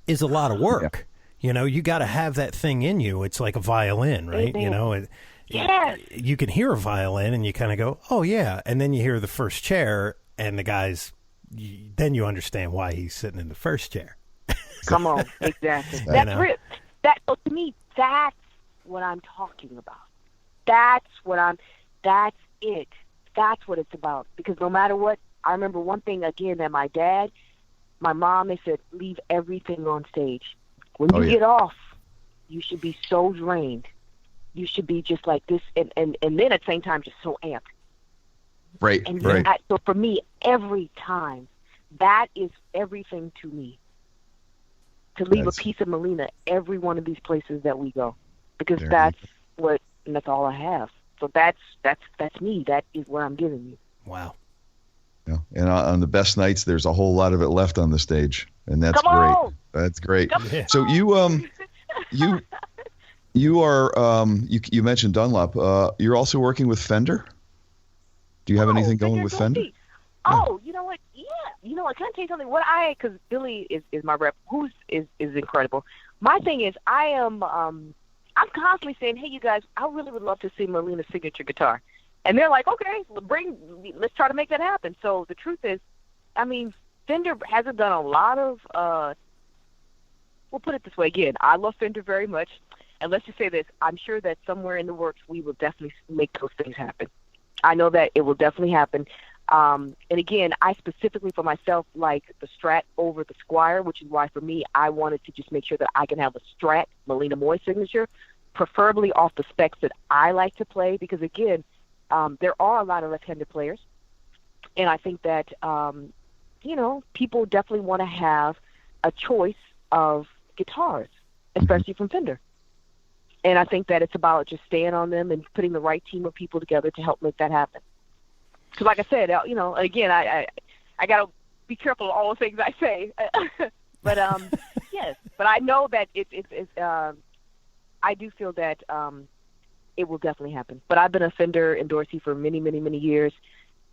is a lot of work. Yeah. You know, you got to have that thing in you. It's like a violin, right? You know, you can hear a violin and you kind of go, oh, yeah. And then you hear the first chair and the guy's, then you understand why he's sitting in the first chair. Come on, exactly. That's it. To me, that's what I'm talking about. That's it. That's what it's about. Because no matter what, I remember one thing again that my mom, they said, leave everything on stage. When you get off, you should be so drained. You should be just like this, and then at the same time, just so amped. Right, and right. So for me, every time, that is everything to me. To leave a piece of Malina every one of these places that we go. Because that's all I have. So that's me. That is what I'm giving you. Wow. Yeah. And on the best nights, there's a whole lot of it left on the stage, and that's Come great. on! That's great. Come So you are you mentioned Dunlop. You're also working with Fender. Do you have anything going with Fender? Oh, you know what? Yeah, you know what? Can I tell you something? Because Billy is my rep, who's is incredible. My thing is, I'm constantly saying, hey, you guys, I really would love to see Malina's signature guitar. And they're like, okay, let's try to make that happen. So the truth is, I mean, Fender hasn't done a lot of, we'll put it this way again, I love Fender very much. And let's just say this, I'm sure that somewhere in the works, we will definitely make those things happen. I know that it will definitely happen. And again, I specifically for myself like the Strat over the Squire, which is why for me, I wanted to just make sure that I can have a Strat Malina Moye signature, preferably off the specs that I like to play, because again, there are a lot of left-handed players. And I think that, people definitely want to have a choice of guitars, especially from Fender. And I think that it's about just staying on them and putting the right team of people together to help make that happen. Because like I said, again, I got to be careful of all the things I say. But, yes. But I know that I do feel that it will definitely happen. But I've been a Fender endorsee for many, many, many years,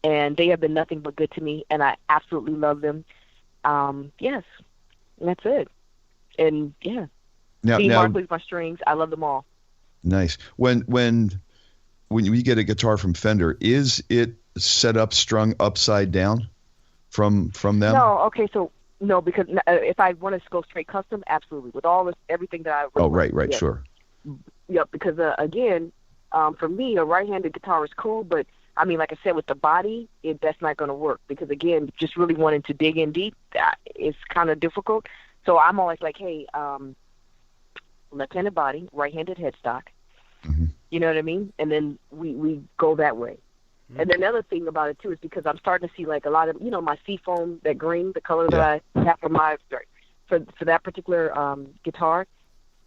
and they have been nothing but good to me, and I absolutely love them. Yes. And that's it. And, yeah. Now, Mark plays my strings. I love them all. Nice. When you get a guitar from Fender, is it set up strung upside down from them? No. Okay. So no, because if I want to go straight custom, absolutely, with all this everything that I. Oh, right. Yeah. Sure. Yep. Because again, for me, a right-handed guitar is cool, but I mean, like I said, with the body, that's not going to work because again, just really wanting to dig in deep, it's kind of difficult. So I'm always like, hey. Left-handed body, right-handed headstock. Mm-hmm. You know what I mean? And then we go that way. Mm-hmm. And then the other thing about it, too, is because I'm starting to see, like, a lot of, my seafoam, that green, the color that I have for for that particular guitar,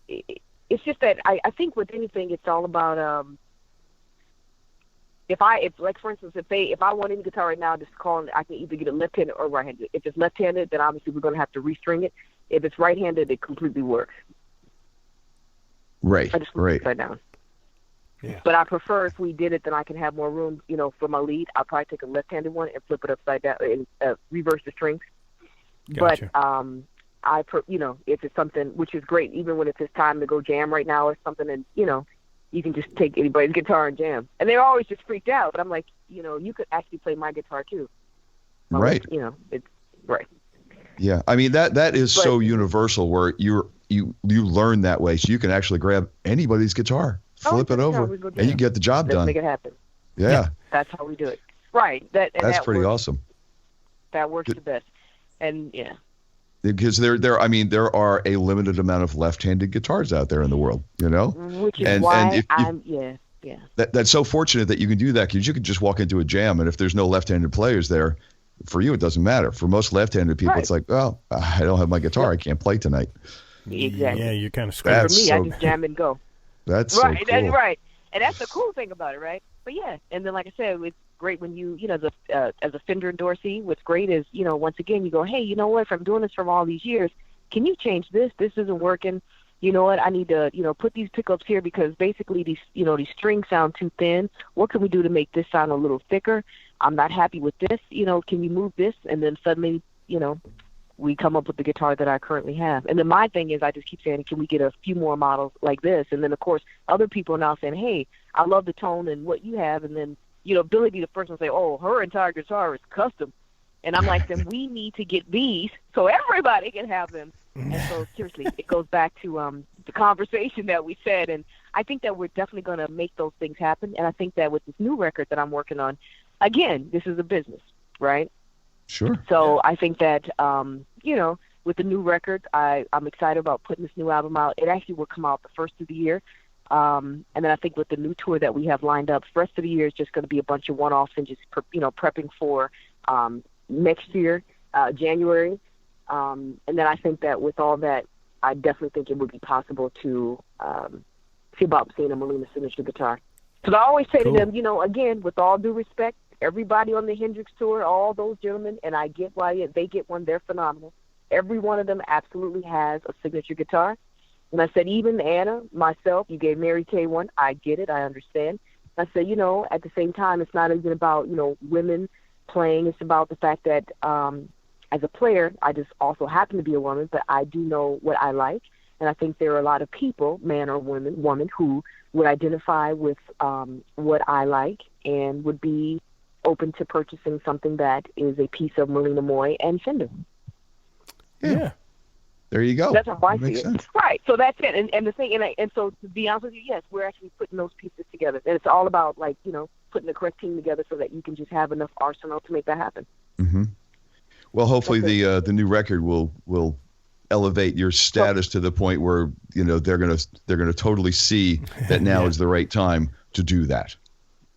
it's just that I think with anything, it's all about, if for instance, if I want any guitar right now, just call, I can either get it left-handed or right-handed. If it's left-handed, then obviously we're going to have to restring it. If it's right-handed, it completely works. Right. I just flip it upside down. Yeah. But I prefer if we did it, then I can have more room, for my lead. I'll probably take a left-handed one and flip it upside down and reverse the strings. Gotcha. But if it's something which is great, even when it's time to go jam right now or something, and you can just take anybody's guitar and jam. And they're always just freaked out. But I'm like, you could actually play my guitar too. Right. It's right. Yeah, I mean that is so universal where you learn that way, so you can actually grab anybody's guitar, flip it over, and you get the job done. Make it happen. Yeah. That's how we do it. Right. That's pretty awesome. That works the best. And yeah. Because there are a limited amount of left-handed guitars out there in the world, Which is why that's so fortunate that you can do that, because you can just walk into a jam, and if there's no left-handed players there, for you it doesn't matter. For most left-handed people, It's like, well, I don't have my guitar, I can't play tonight. Exactly. Yeah, you're kind of screwed. For me, I just jam and go. That's right. So cool. That's right. And that's the cool thing about it, right? But yeah, and then like I said, it's great when you, as a Fender endorsee, what's great is, once again, you go, hey, you know what? If I'm doing this from all these years, can you change this? This isn't working. You know what? I need to, put these pickups here because basically these strings sound too thin. What can we do to make this sound a little thicker? I'm not happy with this. Can you move this? And then suddenly, we come up with the guitar that I currently have. And then my thing is I just keep saying, can we get a few more models like this? And then, of course, other people are now saying, hey, I love the tone and what you have. And then, Billy be the first one to say, oh, her entire guitar is custom. And I'm like, then we need to get these so everybody can have them. And so, seriously, it goes back to the conversation that we said. And I think that we're definitely going to make those things happen. And I think that with this new record that I'm working on, again, this is a business, right? Sure. So I think that, with the new record, I'm excited about putting this new album out. It actually will come out the first of the year. And then I think with the new tour that we have lined up, the rest of the year is just going to be a bunch of one-offs and just, prepping for next year, January. And then I think that with all that, I definitely think it would be possible to see about seeing a Malina signature guitar. So I always say to them, again, with all due respect, everybody on the Hendrix Tour, all those gentlemen, and I get why they get one, they're phenomenal. Every one of them absolutely has a signature guitar. And I said, even Anna, myself, you gave Mary Kay one. I get it. I understand. I said, at the same time, it's not even about, women playing. It's about the fact that as a player, I just also happen to be a woman, but I do know what I like. And I think there are a lot of people, man or woman, who would identify with what I like and would be open to purchasing something that is a piece of Malina Moye and Fender. Yeah. There you go. That's how I see sense. it. Right. So that's it. And the thing, and so to be honest with you, yes, we're actually putting those pieces together. And it's all about, putting the correct team together so that you can just have enough arsenal to make that happen. Mm-hmm. Well, hopefully the new record will elevate your status to the point where, they're gonna totally see that now is the right time to do that.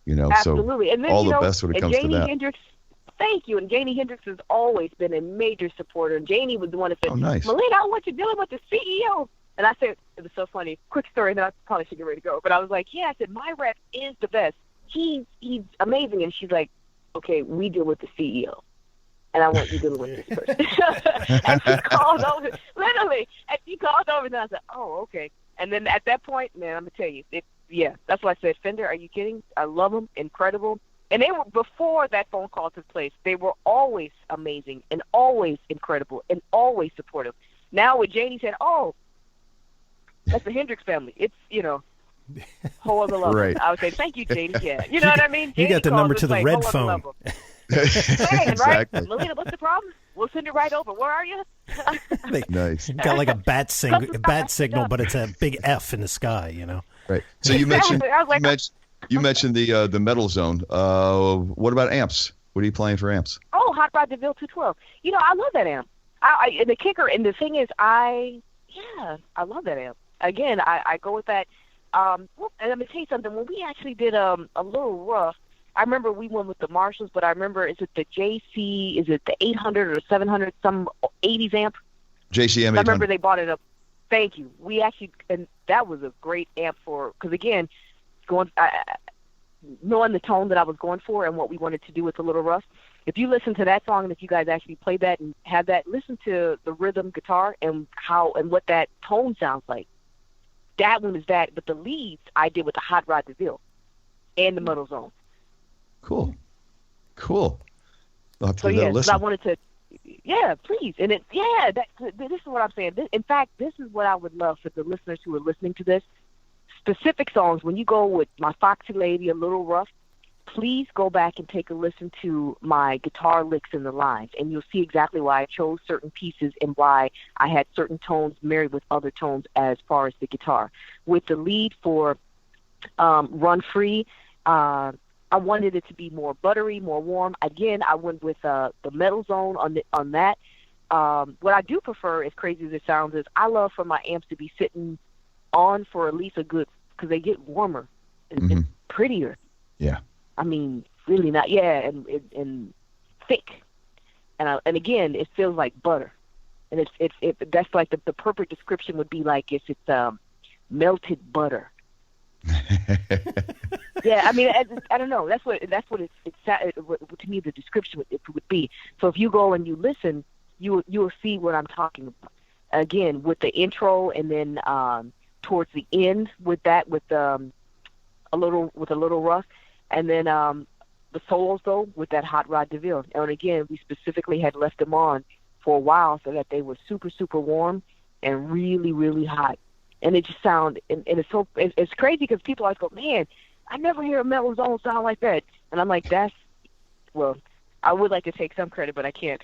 Absolutely. So and then, all the best when it comes to that. Hendrix, thank you. And Janie Hendrix has always been a major supporter. And Janie was the one that said, nice. Malina, I want you dealing with the CEO. And I said, it was so funny. Quick story, and then I probably should get ready to go. But I was like, yeah, I said, my rep is the best. He's amazing. And she's like, okay, we deal with the CEO. And I want you dealing with this person. And she called over, literally. And she called over, and I said, oh, okay. And then at that point, man, I'm going to tell you, that's why I said, Fender, are you kidding? I love them, incredible. And they were, before that phone call took place, they were always amazing and always incredible and always supportive. Now with Janie said, oh, that's the Hendrix family. It's, whole other level. Right. I would say, thank you, Janie. Yeah. You know what I mean? You got the number to the red phone. Exactly. Right? Malina, what's the problem? We'll send it right over. Where are you? Nice. Got like a bat signal, but it's a big F in the sky, Right. So you mentioned the metal zone. What about amps? What are you playing for amps? Oh, Hot Rod DeVille 212. I love that amp. And the kicker, and the thing is, I love that amp. Again, I go with that. And I'm going to tell you something. When we actually did a little rough, I remember we went with the Marshalls, but I remember, is it the JC, is it the 800 or 700, some 80s amp? JCM 800. I remember they bought it up. Thank you. We actually, and that was a great amp because again, knowing the tone that I was going for and what we wanted to do with the Little Rough. If you listen to that song, and if you guys actually play that and have that, listen to the rhythm guitar and what that tone sounds like. That one is that, but the leads I did with the Hot Rod DeVille and the Metal Zone. Cool. I'll have to so give that a listen. I wanted to, please. And this is what I'm saying. In fact, this is what I would love for the listeners who are listening to this. Specific songs, when you go with my Foxy Lady, A Little Rough, please go back and take a listen to my guitar licks in the lines, and you'll see exactly why I chose certain pieces and why I had certain tones married with other tones as far as the guitar. With the lead for Run Free, I wanted it to be more buttery, more warm. Again, I went with the Metal Zone on that. What I do prefer, as crazy as it sounds, is I love for my amps to be sitting on for at least a good, because they get warmer and prettier. Yeah. I mean, really not, and thick. And again, it feels like butter. And that's like the perfect description would be like if it's melted butter. Yeah, I mean, I don't know. That's what to me the description would be. So if you go and you listen, you will see what I'm talking about. Again, with the intro, and then towards the end with a little rough, and then the solos though with that Hot Rod DeVille. And again, we specifically had left them on for a while so that they were super, super warm and really, really hot. And it just sound, and it's crazy because people always go, man, I never hear a Metal Zone sound like that. And I'm like, I would like to take some credit, but I can't.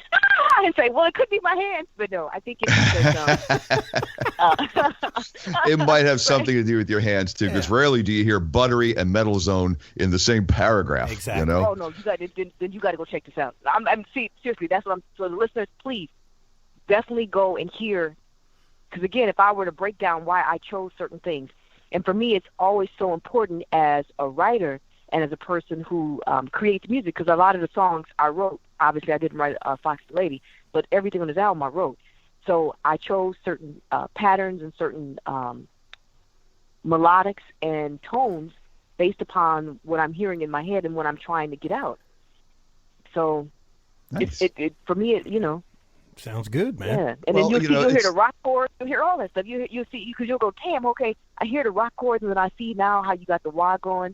And say, well, it could be my hands, but no, I think it's because it might have something to do with your hands too, because rarely do you hear buttery and Metal Zone in the same paragraph. Exactly. Oh no, you got to go check this out. Seriously, that's what I'm. So the listeners, please, definitely go and hear. Because again, if I were to break down why I chose certain things, and for me, it's always so important as a writer and as a person who creates music, because a lot of the songs I wrote, obviously I didn't write Foxy Lady, but everything on this album I wrote. So I chose certain patterns and certain melodics and tones based upon what I'm hearing in my head and what I'm trying to get out. So nice. it for me, sounds good, man. Yeah, and then you'll hear the rock chords, you'll hear all that stuff. You'll see, because you'll go, damn, okay, I hear the rock chords, and then I see now how you got the wah going,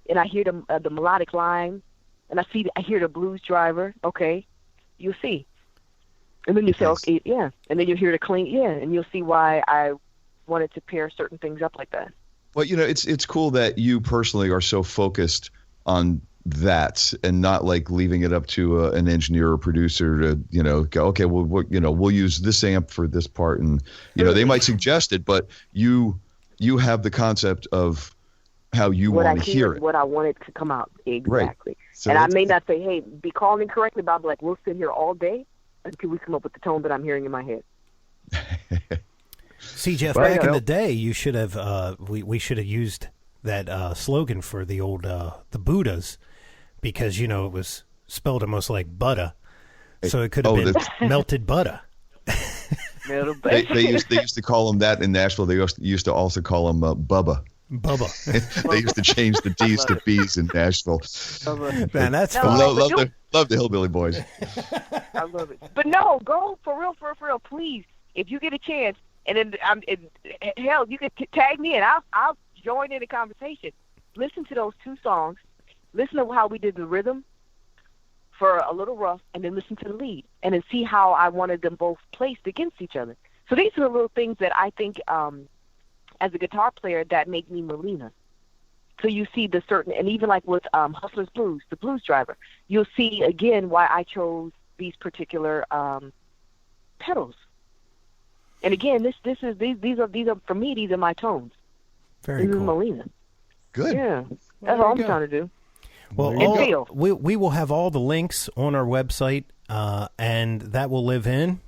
and I hear the melodic line, and I hear the blues driver. Okay, you'll see, and then you say, okay, yeah, and then you hear the clean, yeah, and you'll see why I wanted to pair certain things up like that. Well, it's cool that you personally are so focused on that and not like leaving it up to an engineer or producer to go, okay, well, we'll use this amp for this part, and they might suggest it, but you have the concept of how you want to hear it, what I want it to come out exactly. Right. So and I may not say, hey, be calling correctly, but I'll be like, we'll sit here all day until we come up with the tone that I'm hearing in my head. See, Jeff, back in the day, you should have we should have used that slogan for the old the Buddhas, because it was spelled almost like butter, so it could have been melted butter. They used to call them that in Nashville. They used to also call them Bubba. Bubba. They used to change the D's to B's in Nashville. Man, that's fun. Love the Hillbilly Boys. I love it. But no, go for real, please. If you get a chance, and then hell, you could tag me and I'll join in the conversation. Listen to those 2 songs. Listen to how we did the rhythm for A Little Rough, and then listen to the lead, and then see how I wanted them both placed against each other. So these are the little things that I think, as a guitar player, that make me Malina. So you see the certain, and even like with Hustler's Blues, the blues driver, you'll see again why I chose these particular pedals. And again, these are for me. These are my tones. Very cool. This is Malina. Good. Yeah, that's all I'm trying to do. Well, we will have all the links on our website, and that will live in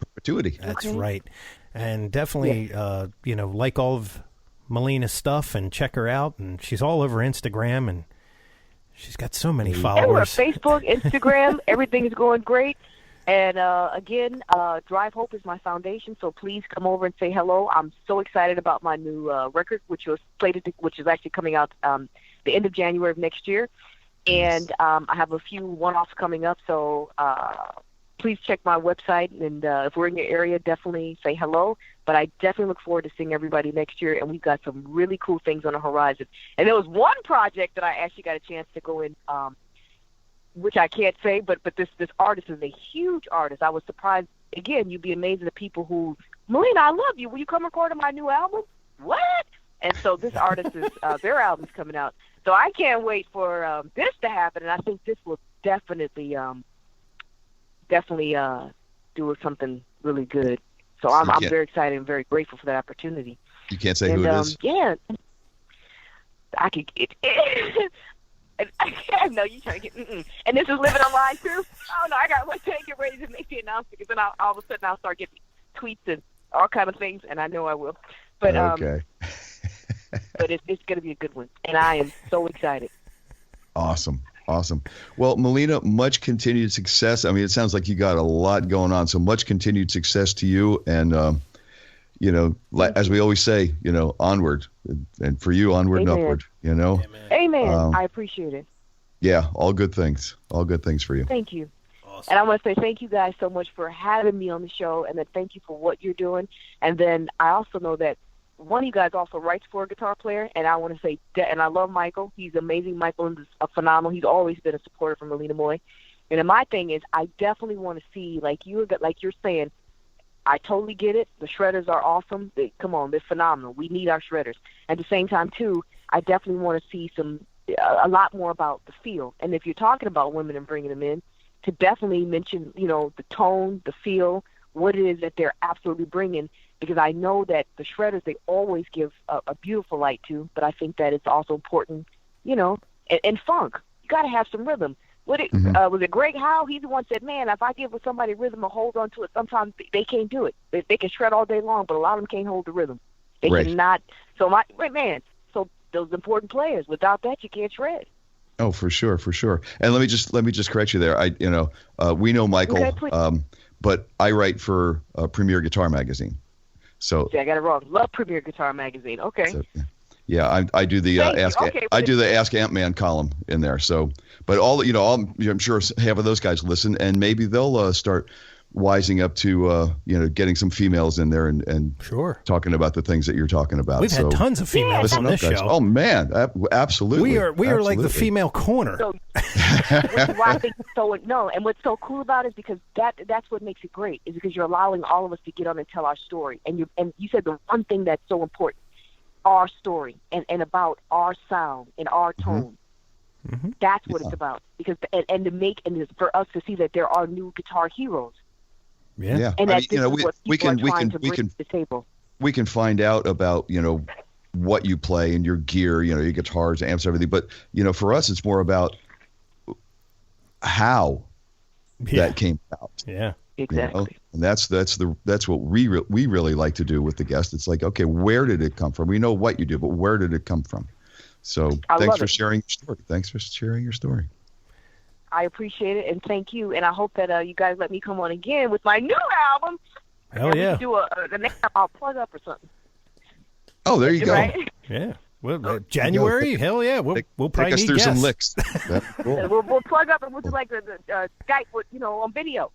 perpetuity. That's right. And definitely, like all of Malina's stuff, and check her out. And she's all over Instagram, and she's got so many followers. And Facebook, Instagram, everything is going great. And again, Drive Hope is my foundation, so please come over and say hello. I'm so excited about my new record, which is actually coming out the end of January of next year. And I have a few one-offs coming up, so please check my website. And if we're in your area, definitely say hello. But I definitely look forward to seeing everybody next year, and we've got some really cool things on the horizon. And there was one project that I actually got a chance to go in, which I can't say, but this artist is a huge artist. I was surprised. Again, you'd be amazed at the people who, Malina, I love you. Will you come record on my new album? What? And so this artist is, their album's coming out. So I can't wait for this to happen, and I think this will definitely do something really good. So I'm very excited and very grateful for that opportunity. You can't say who it is? Yeah. I could get I know you trying to get, and this is living online too. Oh no, I got one thing, get ready to make the announcement, because then all of a sudden I'll start getting tweets and all kind of things, and I know I will. But okay. But it's going to be a good one, and I am so excited. Awesome. Well, Malina, much continued success. I mean, it sounds like you got a lot going on, so much continued success to you, and as we always say, onward, and for you, onward Amen. And upward. Amen. I appreciate it. Yeah, all good things for you. Thank you. Awesome. And I want to say thank you guys so much for having me on the show, and then thank you for what you're doing. And then I also know that one of you guys also writes for a guitar player, and I want to say, and I love Michael. He's amazing. Michael is phenomenal. He's always been a supporter for Malina Moye. And then my thing is, I definitely want to see, like you're saying, I totally get it. The shredders are awesome. Come on, they're phenomenal. We need our shredders. At the same time, too, I definitely want to see a lot more about the feel. And if you're talking about women and bringing them in, to definitely mention, the tone, the feel, what it is that they're absolutely bringing. Because I know that the shredders, they always give a beautiful light to, but I think that it's also important, and funk. You got to have some rhythm. Was it Greg Howe? He's the one said, man, if I give somebody rhythm or hold on to it, sometimes they can't do it. They can shred all day long, but a lot of them can't hold the rhythm. They cannot. So so those important players, without that, you can't shred. Oh, for sure. And let me just correct you there. We know Michael, okay, but I write for Premier Guitar Magazine. So see, I got it wrong. Love Premier Guitar Magazine. Okay. So, Yeah, I do the Ask Ant-Man column in there. So, but I'm sure half of those guys listen, and maybe they'll start wising up to getting some females in there and sure talking about the things that you're talking about. We've had tons of females on this show. Oh man, absolutely. We are like the female corner. So, I think and what's so cool about it is because that's what makes it great, is because you're allowing all of us to get on and tell our story. And you said the one thing that's so important, our story and about our sound and our tone. Mm-hmm. That's what it's about. Because and for us to see that there are new guitar heroes. Yeah. And we can bring to the table. We can find out about, what you play and your gear, your guitars, amps, everything. But, for us, it's more about how that came out. Yeah. Exactly. And that's what we really like to do with the guest. It's like, okay, where did it come from? We know what you do, but where did it come from? So thanks for sharing your story. I appreciate it, and thank you. And I hope that you guys let me come on again with my new album. Hell yeah! Do the next time I'll plug up or something. Oh, there you go. Right? Yeah. Well, January. Hell yeah! We'll probably take us through guests. some licks. Cool. We'll plug up and we'll do like the Skype, with, on video.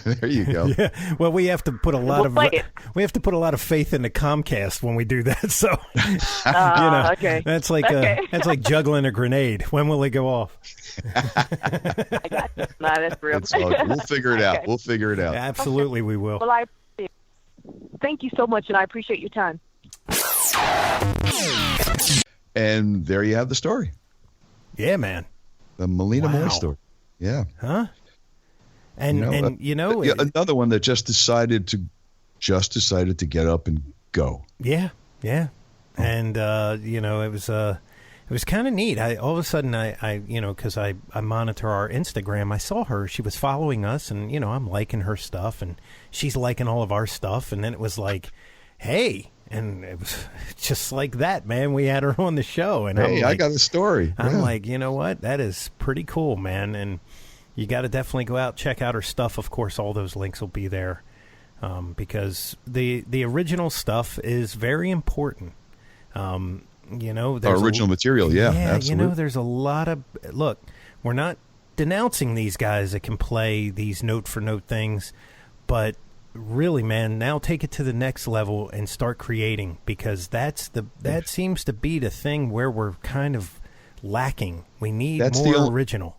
There you go. Yeah. Well, we have to put a lot of faith into Comcast when we do that. So, okay. That's like juggling a grenade. When will it go off? I got you. Nah, that's real. We'll figure it out. Okay. We'll figure it out. Absolutely, we will. Well, thank you so much, and I appreciate your time. And there you have the story. Yeah, man. The Malina Moye story. Yeah. Huh? And another one that just decided to get up and go. Yeah. And it was kind of neat. All of a sudden I because I monitor our Instagram, I saw her. She was following us, and I'm liking her stuff, and she's liking all of our stuff. And then it was like, hey, and it was just like that, man. We had her on the show, and hey, I got a story. I'm like, you know what? That is pretty cool, man. And you got to definitely go out, check out her stuff. Of course, all those links will be there because the original stuff is very important. Our original material, yeah, absolutely. There's a lot of look. We're not denouncing these guys that can play these note for note things, but really, man, now take it to the next level and start creating, because that seems to be the thing where we're kind of lacking. We need more original.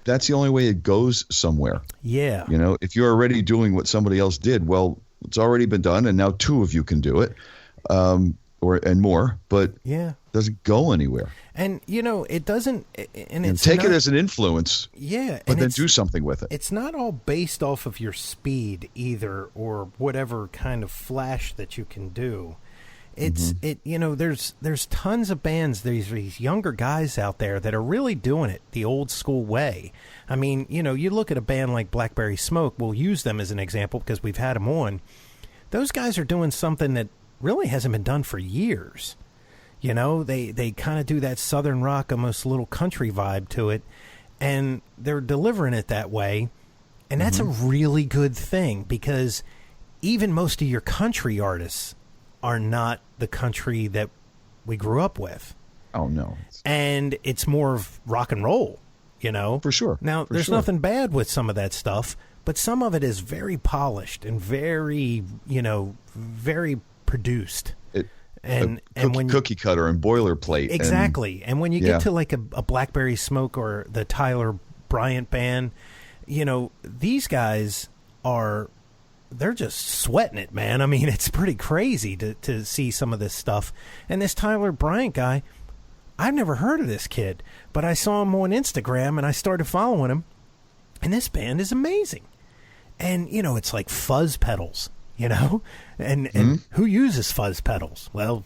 That's the only way it goes somewhere. Yeah. If you're already doing what somebody else did, well, it's already been done, and now two of you can do it, and more. But it doesn't go anywhere. And it doesn't. And it's take it as an influence. Yeah, but then do something with it. It's not all based off of your speed either, or whatever kind of flash that you can do. It's there's tons of bands, these younger guys out there that are really doing it the old school way. I mean, you look at a band like Blackberry Smoke, we'll use them as an example because we've had them on. Those guys are doing something that really hasn't been done for years. They kind of do that southern rock, almost little country vibe to it, and they're delivering it that way. And that's a really good thing, because even most of your country artists are not the country that we grew up with. Oh, no. And it's more of rock and roll, For sure. Now, there's nothing bad with some of that stuff, but some of it is very polished and very, very produced. And when cookie cutter and boilerplate. Exactly. And when you get to like a Blackberry Smoke or the Tyler Bryant band, these guys they're just sweating it, man. I mean, it's pretty crazy to see some of this stuff. And this Tyler Bryant guy, I've never heard of this kid, but I saw him on Instagram and I started following him, and this band is amazing. And, it's like fuzz pedals, and who uses fuzz pedals? Well,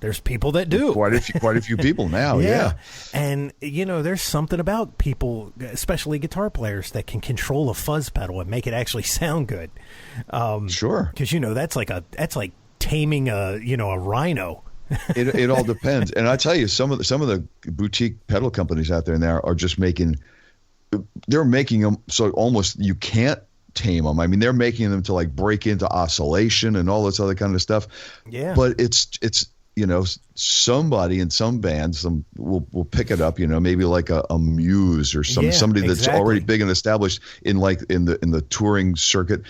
there's people that do. Quite a few people now, yeah. And, there's something about people, especially guitar players, that can control a fuzz pedal and make it actually sound good. Sure. Because, that's like taming a rhino. It all depends. And I tell you, some of the boutique pedal companies out there now are just making them so almost you can't tame them. I mean, they're making them to like break into oscillation and all this other kind of stuff. Yeah. But it's somebody in some bands will pick it up, maybe like a Muse or somebody that's already big and established in the touring circuit,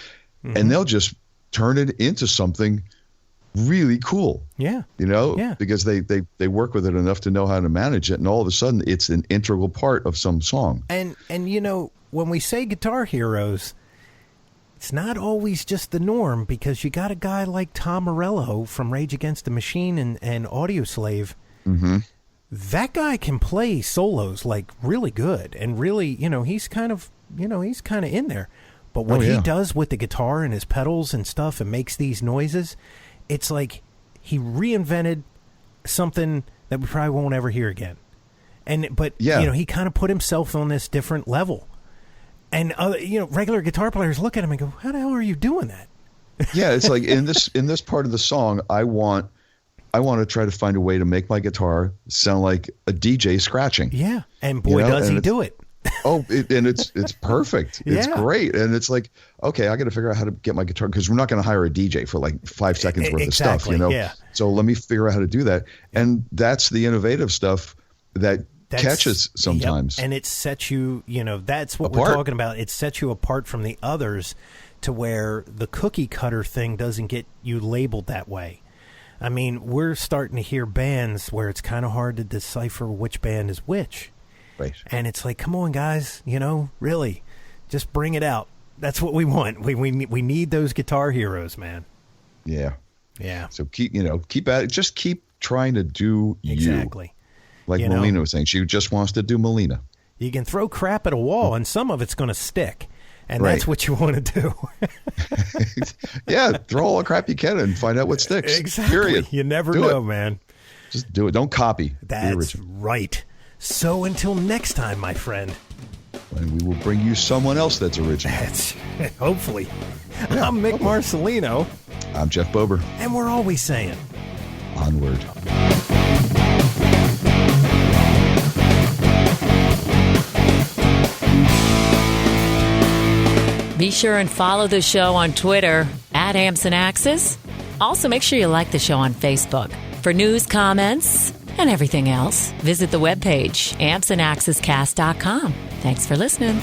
and they'll just turn it into something really cool. Yeah. Because they work with it enough to know how to manage it, and all of a sudden it's an integral part of some song. And when we say guitar heroes, it's not always just the norm, because you got a guy like Tom Morello from Rage Against the Machine and Audioslave. Mm-hmm. That guy can play solos like really good, and really, he's kind of in there. But what he does with the guitar and his pedals and stuff and makes these noises, it's like he reinvented something that we probably won't ever hear again. But he kind of put himself on this different level. And regular guitar players look at him and go, "How the hell are you doing that?" Yeah, it's like in this part of the song, I want to try to find a way to make my guitar sound like a DJ scratching. Yeah, and boy, does he do it. It's perfect. It's great. And it's like, okay, I got to figure out how to get my guitar, because we're not going to hire a DJ for like 5 seconds worth of stuff, Yeah. So let me figure out how to do that. And that's the innovative stuff that catches sometimes. Yep. And it sets you, that's what we're talking about. It sets you apart from the others, to where the cookie cutter thing doesn't get you labeled that way. I mean, we're starting to hear bands where it's kind of hard to decipher which band is which. Right. And it's like, come on, guys, really, just bring it out. That's what we want. We need those guitar heroes, man. Yeah. Yeah. So keep at it. Just keep trying to do exactly. Like Malina was saying, she just wants to do Malina. You can throw crap at a wall, and some of it's going to stick. And that's what you want to do. Yeah, throw all the crap you can and find out what sticks. Exactly. Period. You never know, man. Just do it. Don't copy. That's right. So until next time, my friend. And we will bring you someone else that's original. Hopefully. Yeah, I'm Mick Marcelino. I'm Jeff Bober. And we're always saying, onward. Be sure and follow the show on Twitter @AmpsandAxes. Also, make sure you like the show on Facebook. For news, comments, and everything else, visit the webpage ampsandaxescast.com. Thanks for listening.